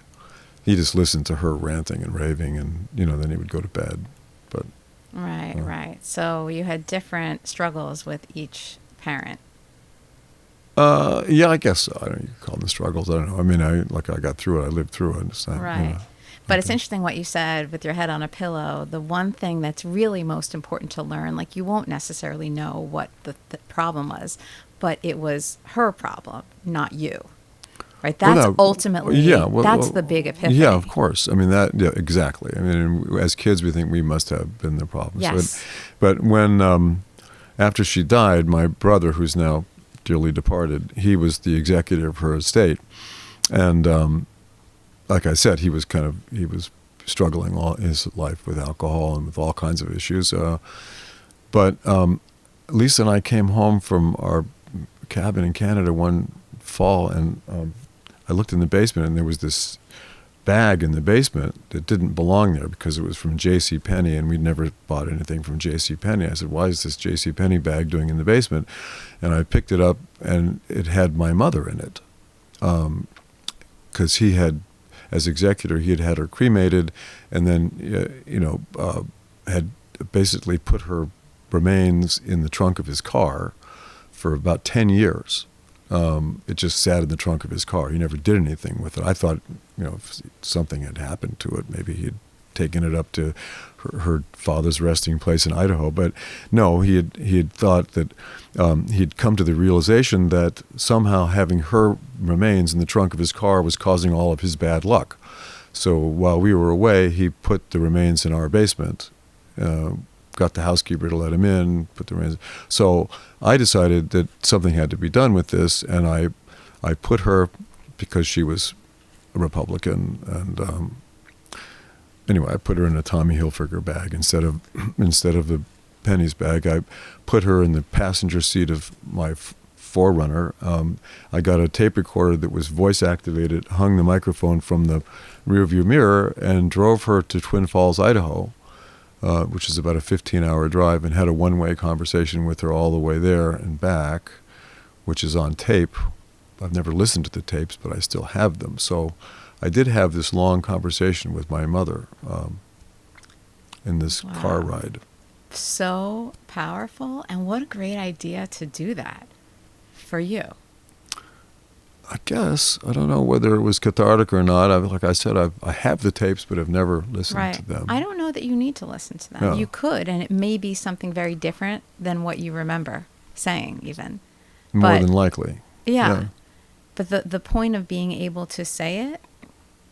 He just listened to her ranting and raving, and then he would go to bed. But Right. So you had different struggles with each parent. yeah, I guess so. I don't know, you could call them struggles. I don't know. I mean, I got through it. I lived through it. It's not, Right. But it's interesting what you said with your head on a pillow. The one thing that's really most important to learn, like you won't necessarily know what the problem was, but it was her problem, not you. Right? That's ultimately, that's the big epiphany. Yeah, of course. I mean, exactly. I mean, as kids, we think we must have been the problem. Yes. But when, after she died, my brother, who's now dearly departed, he was the executor of her estate. And like I said, he was struggling all his life with alcohol and with all kinds of issues. But Lisa and I came home from our cabin in Canada one fall, and I looked in the basement, and there was this bag in the basement that didn't belong there because it was from J.C. Penney, and we'd never bought anything from J.C. Penney. I said, "Why is this J.C. Penney bag doing in the basement?" And I picked it up, and it had my mother in it, because he had, as executor, he had had her cremated, and then had basically put her remains in the trunk of his car for about 10 years. It just sat in the trunk of his car. He never did anything with it. I thought, if something had happened to it, maybe he'd taken it up to her father's resting place in Idaho. But no, he had thought that he'd come to the realization that somehow having her remains in the trunk of his car was causing all of his bad luck. So while we were away, he put the remains in our basement. Got the housekeeper to let him in, put the remains. So I decided that something had to be done with this, and I put her, because she was a Republican, and anyway, I put her in a Tommy Hilfiger bag instead of the Penny's bag. I put her in the passenger seat of my Forerunner. I got a tape recorder that was voice activated, hung the microphone from the rearview mirror, and drove her to Twin Falls, Idaho, which is about a 15-hour drive, and had a one-way conversation with her all the way there and back, which is on tape. I've never listened to the tapes, but I still have them. So I did have this long conversation with my mother in this car ride. So powerful, and what a great idea to do that for you. I guess. I don't know whether it was cathartic or not. Like I said, I have the tapes, but I've never listened to them. I don't know that you need to listen to them. Yeah. You could, and it may be something very different than what you remember saying, even. More than likely. Yeah. But the point of being able to say it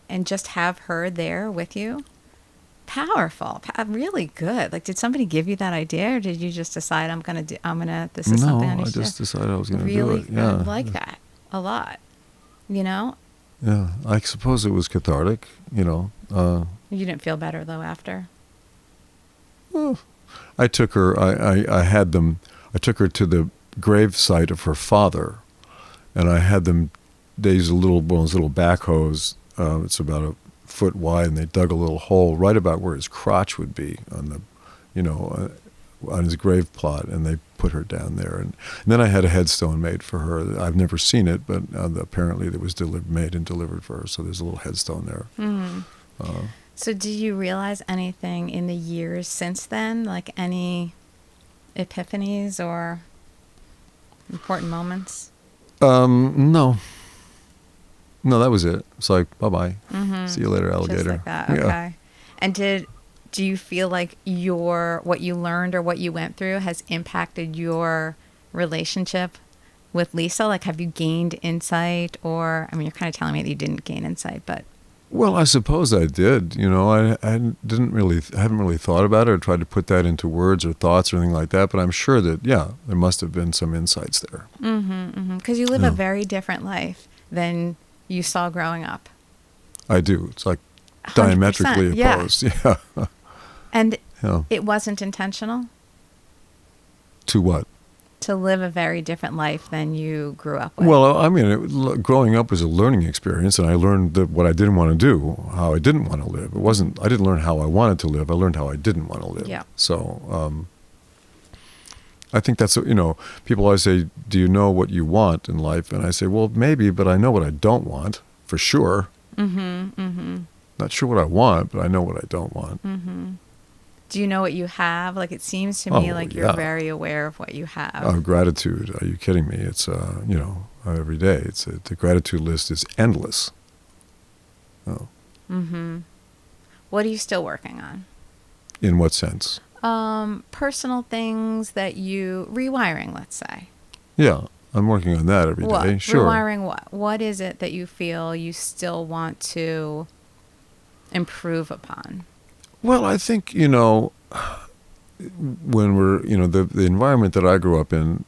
and just have her there with you, powerful, really good. Like, did somebody give you that idea, or did you just decide this is something I need to do? I just decided I was going to do it. I like that a lot, Yeah. I suppose it was cathartic, you know. You didn't feel better though after. Well, I took her. I had them. I took her to the grave site of her father, and I had them. They used one of those little backhoes. It's about a foot wide, and they dug a little hole right about where his crotch would be on the, on his grave plot, and they put her down there. And then I had a headstone made for her. I've never seen it, but apparently it was made and delivered for her. So there's a little headstone there. Mm-hmm. So do you realize anything in the years since then, like any epiphanies or important moments? No. No, that was it. It's like, bye-bye. Mm-hmm. See you later, alligator. Just like that, okay. Yeah. And do you feel like what you learned or what you went through has impacted your relationship with Lisa? Like, have you gained insight or, I mean, you're kind of telling me that you didn't gain insight, but. Well, I suppose I did. I haven't really thought about it or tried to put that into words or thoughts or anything like that, but I'm sure that, yeah, there must have been some insights there. Mm-hmm, mm-hmm. Because you live a very different life than you saw growing up. I do. It's like diametrically yeah. opposed. Yeah. And yeah. it wasn't intentional? To what? To live a very different life than you grew up with. Well, I mean, growing up was a learning experience, and I learned what I didn't want to do, how I didn't want to live. I didn't learn how I wanted to live. I learned how I didn't want to live. Yeah. So I think that's, people always say, do you know what you want in life? And I say, well, maybe, but I know what I don't want, for sure. Mm-hmm, mm-hmm. Not sure what I want, but I know what I don't want. Mm-hmm. Do you know what you have? Like, it seems to me like you're very aware of what you have. Oh, gratitude. Are you kidding me? It's, every day. The gratitude list is endless. Oh. Mm-hmm. What are you still working on? In what sense? Personal things that rewiring, let's say. Yeah, I'm working on that every day. Sure. Rewiring what? What is it that you feel you still want to improve upon? Well, I think, when we're, the environment that I grew up in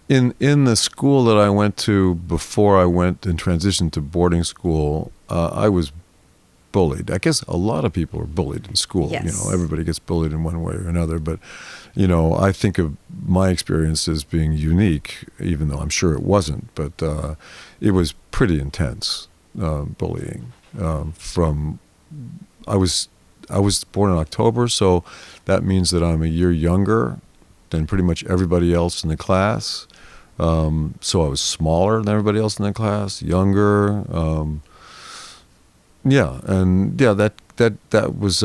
the school that I went to before I went and transitioned to boarding school, I was bullied. I guess a lot of people are bullied in school. Yes. Everybody gets bullied in one way or another. But, I think of my experience as being unique, even though I'm sure it wasn't. But it was pretty intense bullying. I was born in October, so that means that I'm a year younger than pretty much everybody else in the class. So I was smaller than everybody else in the class, younger. That was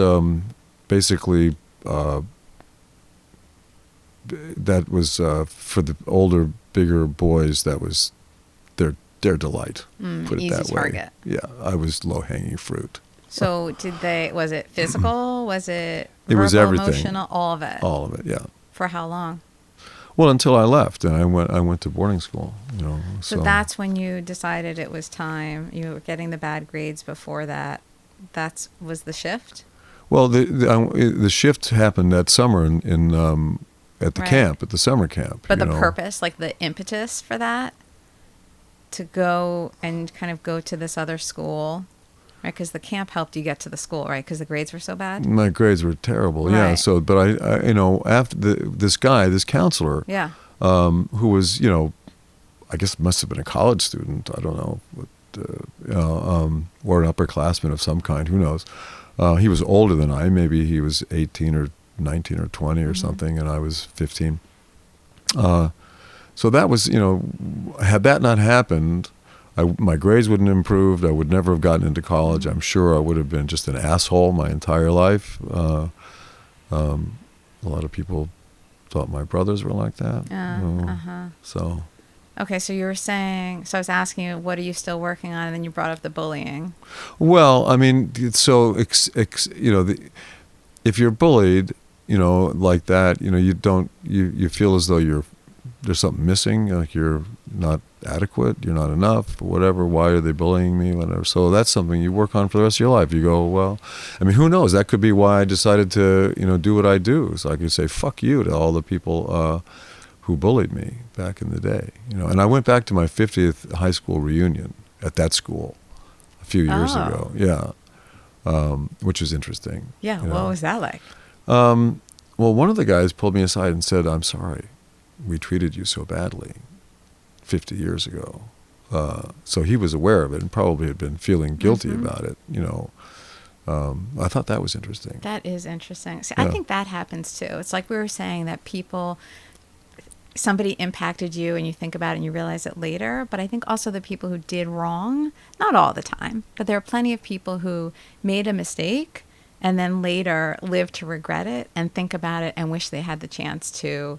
basically that was for the older, bigger boys. That was their delight. Put it easy that way. Target. Yeah, I was low-hanging fruit. So was it physical? Was it It verbal, was everything. emotional? All of it? All of it, yeah. For how long? Well, until I left, and I went to boarding school. So that's when you decided it was time. You were getting the bad grades before that. That was the shift? Well, the shift happened that summer at the camp, at the summer camp. But the purpose, like the impetus for that, to go and kind of go to this other school, right? Because the camp helped you get to the school, right? Because the grades were so bad. My grades were terrible. Right. Yeah. So, but I after this counselor, yeah, who was, I guess must have been a college student. I don't know, or an upperclassman of some kind. Who knows? He was older than I. Maybe he was 18 or 19 or 20 or something, and I was 15. So that was, had that not happened, my grades wouldn't have improved. I would never have gotten into college. I'm sure I would have been just an asshole my entire life. A lot of people thought my brothers were like that. So. Okay, so you were saying, so I was asking you, what are you still working on? And then you brought up the bullying. Well, I mean, so, if you're bullied, like that, you feel as though there's something missing, like you're not adequate, you're not enough, whatever, why are they bullying me, whatever. So that's something you work on for the rest of your life. You go, well, I mean, who knows? That could be why I decided to, do what I do. So I could say, fuck you to all the people who bullied me back in the day. And I went back to my 50th high school reunion at that school a few years ago. Yeah, which was interesting. Yeah, what was that like? Well, one of the guys pulled me aside and said, "I'm sorry, we treated you so badly 50 years ago." So he was aware of it and probably had been feeling guilty about it. I thought that was interesting. That is interesting. See, I think that happens too. It's like we were saying that somebody impacted you and you think about it and you realize it later. But I think also the people who did wrong, not all the time, but there are plenty of people who made a mistake and then later live to regret it and think about it and wish they had the chance to.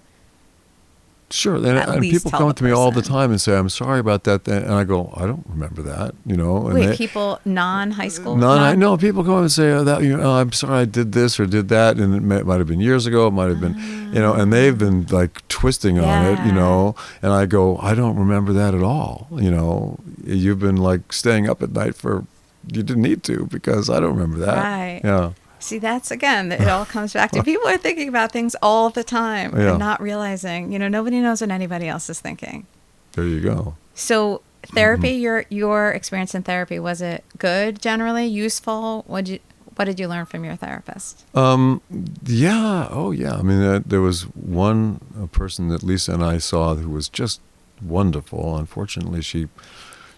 Sure, and people come up to me all the time and say, "I'm sorry about that," and I go, "I don't remember that," And wait, people non-high school? No, people come up and say, "I'm sorry, I did this or did that," and it might have been years ago, it might have been, and they've been like twisting on it, and I go, "I don't remember that at all," You've been like staying up at night you didn't need to because I don't remember that. Right. Yeah. See, that's, again, it all comes back to people are thinking about things all the time and not realizing, nobody knows what anybody else is thinking. There you go. So therapy, your experience in therapy, was it good generally, useful? What did you learn from your therapist? Yeah. Oh, yeah. I mean, there was one person that Lisa and I saw who was just wonderful. Unfortunately, she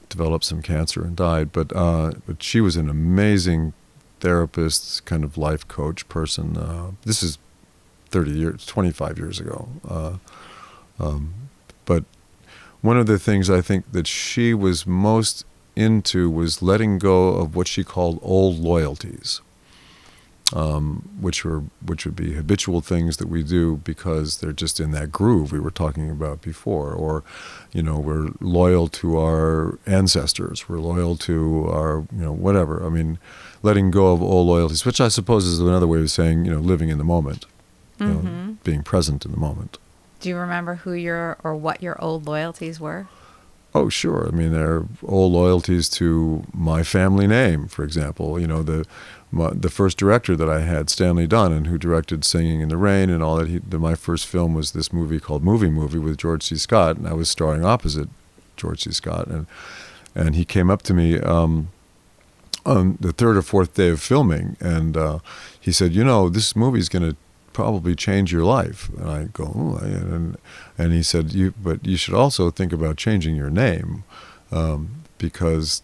developed some cancer and died, but she was an amazing therapist, kind of life coach person. This is 25 years ago. But one of the things I think that she was most into was letting go of what she called old loyalties, which would be habitual things that we do because they're just in that groove we were talking about before, or we're loyal to our ancestors, we're loyal to our whatever. I mean, letting go of old loyalties, which I suppose is another way of saying living in the moment, being present in the moment. Do you remember what your old loyalties were? Oh, sure. I mean, there are old loyalties to my family name, for example. The first director that I had, Stanley Donen, who directed Singing in the Rain and all that. My first film was this movie called Movie with George C. Scott, and I was starring opposite George C. Scott, and he came up to me on the third or fourth day of filming, and he said, "This movie's going to probably change your life." And I go, "Oh," and he said, "But you should also think about changing your name, because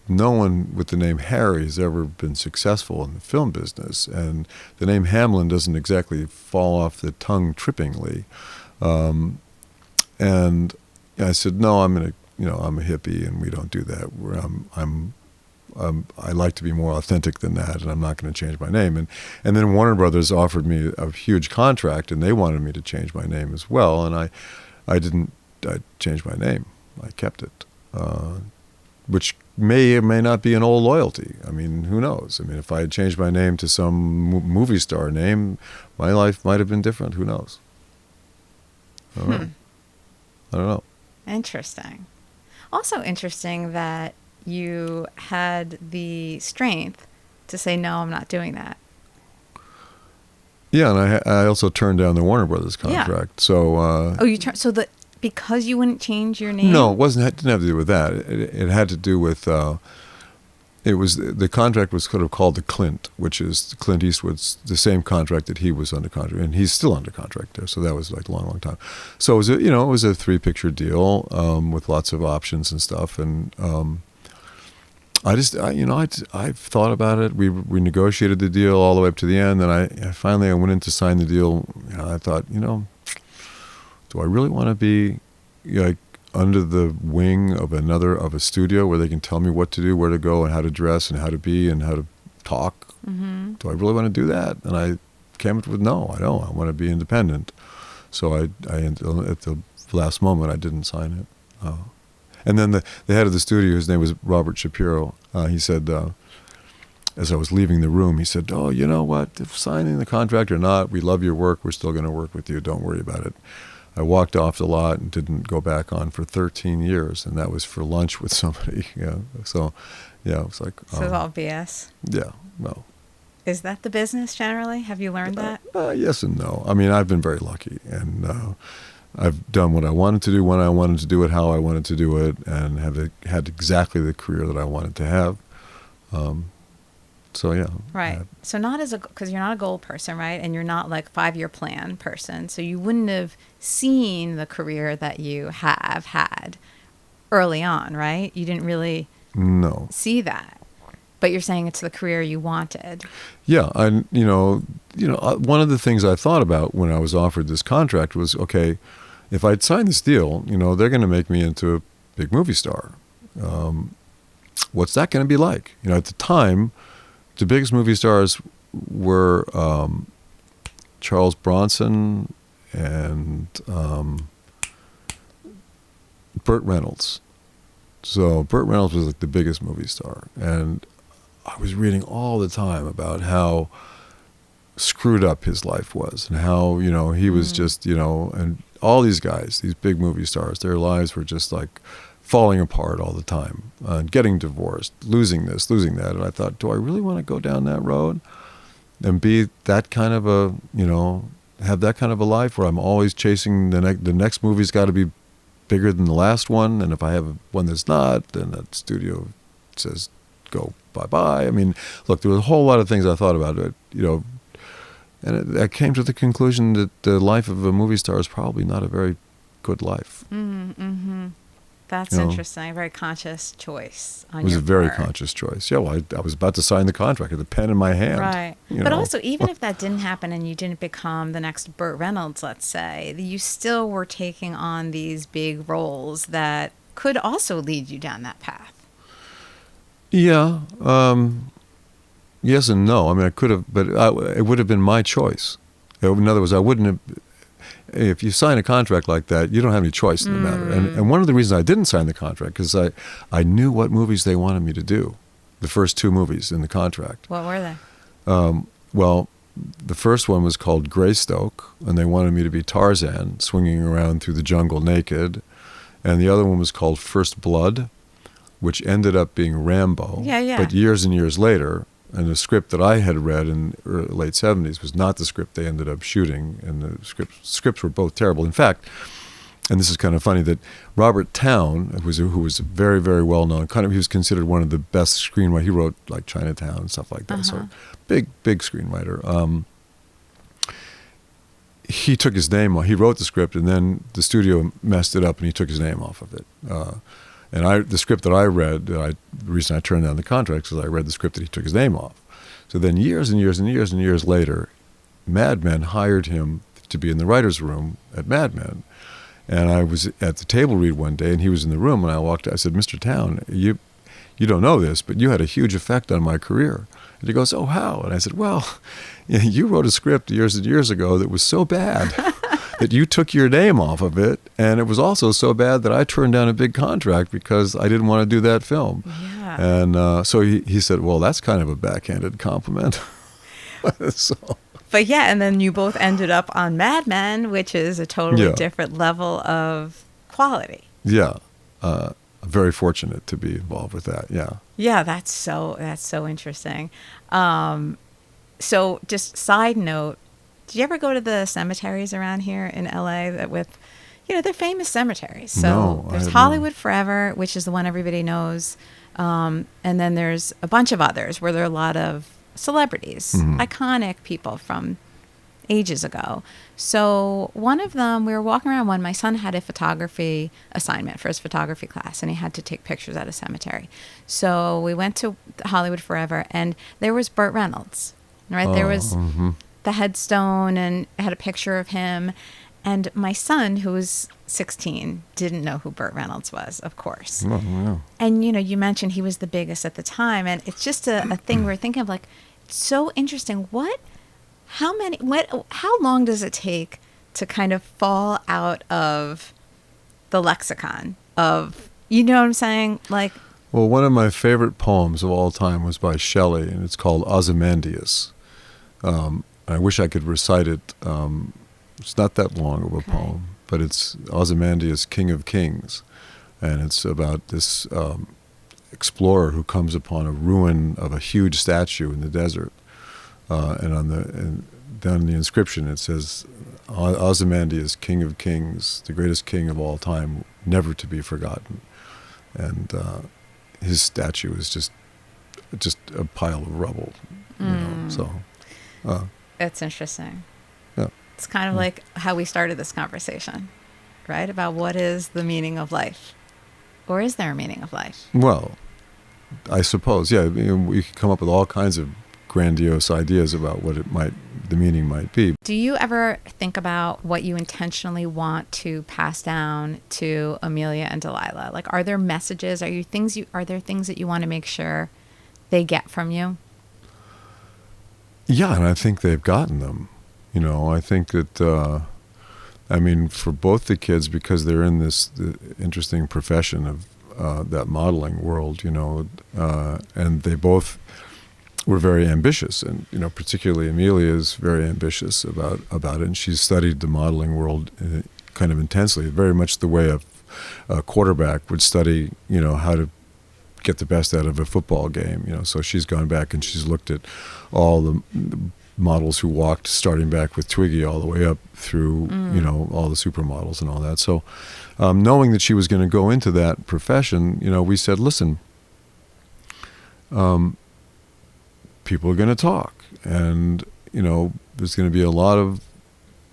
no one with the name Harry has ever been successful in the film business, and the name Hamlin doesn't exactly fall off the tongue trippingly." And I said, "No, I'm a hippie, and we don't do that. I like to be more authentic than that, and I'm not going to change my name." And then Warner Brothers offered me a huge contract, and they wanted me to change my name as well, and I didn't. I changed my name. I kept it, which may or may not be an old loyalty. I mean, who knows? I mean, if I had changed my name to some movie star name, my life might have been different. Who knows? I don't know. Interesting. Also interesting that you had the strength to say, "No, I'm not doing that." Yeah, and I also turned down the Warner Brothers contract. Yeah. So because you wouldn't change your name? No, it didn't have to do with that. It had to do with the contract was sort of called the Clint, which is Clint Eastwood's, the same contract that he was under contract, and he's still under contract there. So that was like a long, long time. So it was a 3-picture deal with lots of options and stuff, and I've thought about it. We negotiated the deal all the way up to the end, and I finally went in to sign the deal. I thought, do I really want to be like under the wing of a studio where they can tell me what to do, where to go, and how to dress, and how to be, and how to talk? Mm-hmm. Do I really want to do that? And I came up with, no, I don't. I want to be independent. So at the last moment, I didn't sign it. And then the head of the studio, his name was Robert Shapiro, he said, as I was leaving the room, he said, "Oh, you know what? If signing the contract or not, we love your work. We're still going to work with you. Don't worry about it." I walked off the lot and didn't go back on for 13 years, and that was for lunch with somebody. Yeah. So, yeah, it was like... So it's all BS? Yeah, no. Is that the business generally? Have you learned that? Yes and no. I mean, I've been very lucky, and I've done what I wanted to do when I wanted to do it, how I wanted to do it, and had exactly the career that I wanted to have. So yeah. Right. So not because you're not a goal person, right? And you're not like 5-year plan person. So you wouldn't have seen the career that you have had early on, right? You didn't really see that. But you're saying it's the career you wanted. Yeah, one of the things I thought about when I was offered this contract was, okay, if I'd signed this deal, they're going to make me into a big movie star. What's that going to be like? At the time, the biggest movie stars were Charles Bronson and Burt Reynolds. So Burt Reynolds was like the biggest movie star, and I was reading all the time about how screwed up his life was, and how he was just and all these guys, these big movie stars, their lives were just like falling apart all the time, getting divorced, losing this, losing that. And I thought, do I really want to go down that road and be that kind of a, have that kind of a life where I'm always chasing the next movie's got to be bigger than the last one, and if I have one that's not, then that studio says go bye-bye. I mean, look, there was a whole lot of things I thought about it, and I came to the conclusion that the life of a movie star is probably not a very good life. Mm-hmm. That's interesting. A very conscious choice on your part. It was a very conscious choice. Yeah, well, I was about to sign the contract with a pen in my hand. Right. But also, even if that didn't happen and you didn't become the next Burt Reynolds, let's say, you still were taking on these big roles that could also lead you down that path. Yeah. Yes and no. I mean, I could have, but it would have been my choice. In other words, I wouldn't have. If you sign a contract like that, you don't have any choice in the matter. And one of the reasons I didn't sign the contract is I knew what movies they wanted me to do, the first 2 movies in the contract. What were they? Well, the first one was called Greystoke, and they wanted me to be Tarzan, swinging around through the jungle naked. And the other one was called First Blood, which ended up being Rambo. Yeah. But years and years later, and the script that I had read in the late 70s was not the script they ended up shooting, and the scripts were both terrible. In fact, and this is kind of funny, that Robert Towne, who was a very, very well-known, he was considered one of the best screenwriters. He wrote like Chinatown and stuff like that, so big screenwriter. He took his name off. He wrote the script, and then the studio messed it up, and he took his name off of it. And the script that I read, the reason I turned down the contract is I read the script that he took his name off. So then years and years and years and years later, Mad Men hired him to be in the writer's room at Mad Men. And I was at the table read one day, and he was in the room, and I walked out. I said, Mr. Towne, you don't know this, but you had a huge effect on my career. And he goes, oh, how? And I said, well, you wrote a script years and years ago that was so bad that you took your name off of it, and it was also so bad that I turned down a big contract because I didn't want to do that film. Yeah. And so he said, well, that's kind of a backhanded compliment. So. But yeah, and then you both ended up on Mad Men, which is a totally different level of quality. Yeah. Very fortunate to be involved with that. Yeah. Yeah, that's so interesting. So just side note, did you ever go to the cemeteries around here in LA that with, they're famous cemeteries. So no, there's Hollywood Forever, which is the one everybody knows. And then there's a bunch of others where there are a lot of celebrities, iconic people from ages ago. So one of them, we were walking around one, my son had a photography assignment for his photography class, and he had to take pictures at a cemetery. So we went to Hollywood Forever, and there was Burt Reynolds, right? There was the headstone, and it had a picture of him. And my son, who was 16, didn't know who Burt Reynolds was, of course. Oh, yeah. And, you mentioned he was the biggest at the time. And it's just a thing we're thinking of, like, it's so interesting. How long does it take to kind of fall out of the lexicon of, you know what I'm saying? Like, well, one of my favorite poems of all time was by Shelley, and it's called Ozymandias. I wish I could recite it. It's not that long of a poem, but it's Ozymandias, King of Kings. And it's about this explorer who comes upon a ruin of a huge statue in the desert. And down in the inscription, it says, Ozymandias, King of Kings, the greatest king of all time, never to be forgotten. And his statue is just a pile of rubble. You know, so It's interesting. yeah. It's kind of like how we started this conversation, right? About what is the meaning of life? Or is there a meaning of life? Well, I suppose, yeah. We could come up with all kinds of grandiose ideas about what the meaning might be. Do you ever think about what you intentionally want to pass down to Amelia and Delilah? Like, are there messages? Are there things that you want to make sure they get from you? Yeah, and I think they've gotten them. You know, I think that, I mean, for both the kids, because they're in this interesting profession of that modeling world, you know, and they both were very ambitious, and you know, particularly Amelia is very ambitious about it, and she's studied the modeling world kind of intensely, very much the way a quarterback would study, you know, how to get the best out of a football game, you know. So she's gone back and she's looked at all the models who walked, starting back with Twiggy all the way up through, you know, all the supermodels and all that. So knowing that she was going to go into that profession, you know, we said, listen, people are going to talk, and you know, there's going to be a lot of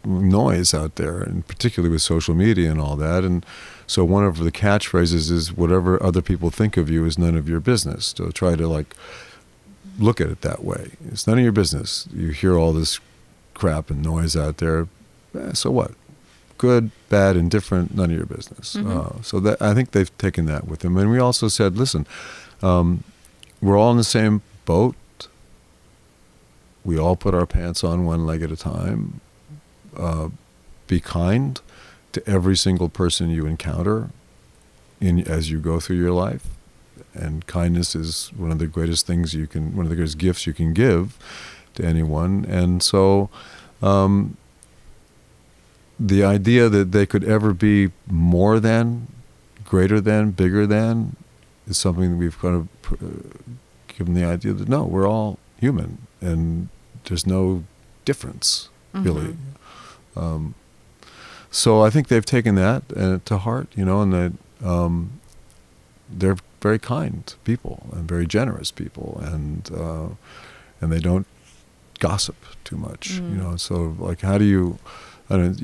noise out there, and particularly with social media and all that. And so one of the catchphrases is, whatever other people think of you is none of your business. So try to like look at it that way. It's none of your business. You hear all this crap and noise out there, so what? Good, bad, indifferent, none of your business. So that, I think they've taken that with them. And we also said, listen, we're all in the same boat. We all put our pants on one leg at a time. Be kind to every single person you encounter as you go through your life. And kindness is one of the greatest things one of the greatest gifts you can give to anyone. And so the idea that they could ever be more than, greater than, bigger than, is something that we've kind of given the idea that no, we're all human, and there's no difference, really. So I think they've taken that to heart, you know, and that they're very kind people and very generous people, and they don't gossip too much, you know. So like, how do you? I don't.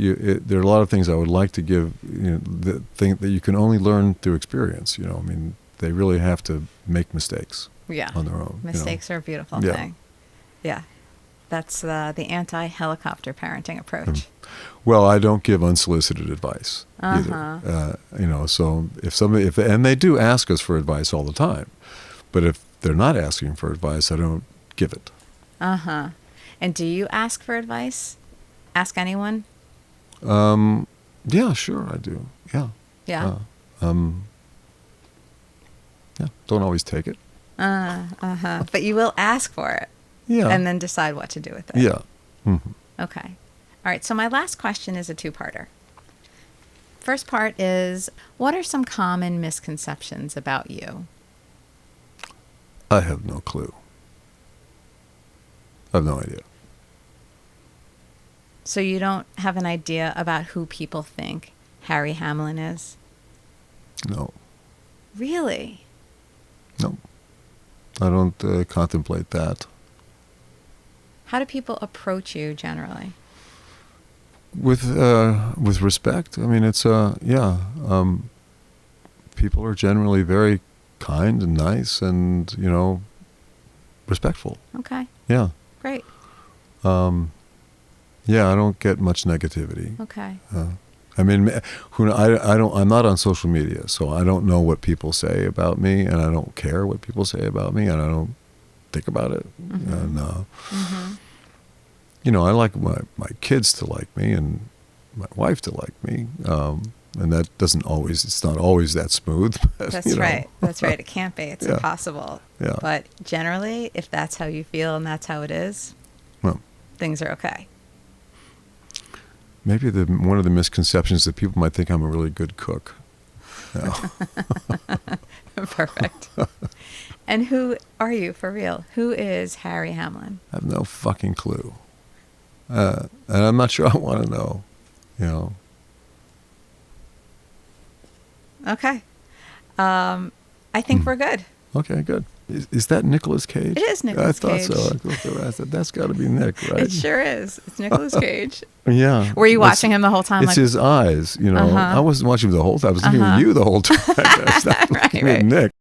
There are a lot of things I would like to give. You know, that you can only learn through experience. You know, I mean, they really have to make mistakes. Yeah. On their own. Mistakes are a beautiful thing. Yeah. That's the anti-helicopter parenting approach. Well, I don't give unsolicited advice either. You know, so and they do ask us for advice all the time, but if they're not asking for advice, I don't give it. And do you ask for advice? Ask anyone? Yeah, sure, I do. Yeah. Yeah. Yeah. Don't always take it. But you will ask for it. Yeah. And then decide what to do with it. Yeah. Okay. All right. So my last question is a two-parter. First part is, what are some common misconceptions about you? I have no clue. I have no idea. So you don't have an idea about who people think Harry Hamlin is? No. Really? No. I don't contemplate that. How do people approach you generally? With respect. I mean, it's people are generally very kind and nice, and you know, respectful. Okay. Yeah. Great. Yeah, I don't get much negativity. Okay. I mean, I'm not on social media, so I don't know what people say about me, and I don't care what people say about me, and I don't think about it. And you know, I like my kids to like me and my wife to like me, and that doesn't always. It's not always that smooth. But, That's right. That's right. It can't be. It's impossible. Yeah. But generally, if that's how you feel and that's how it is, well, things are okay. Maybe one of the misconceptions that people might think I'm a really good cook. Yeah. Perfect. And who are you for real? Who is Harry Hamlin? I have no fucking clue. And I'm not sure I want to know, you know. Okay. I think we're good. Okay, good. Is that Nicolas Cage? It is Nicolas I Cage. thought so. I said, that's got to be Nick, right? It sure is. It's Nicolas Cage. Yeah. Were you watching him the whole time? It's his eyes, you know. I wasn't watching him the whole time. I was looking at you the whole time. I was not looking at Nick.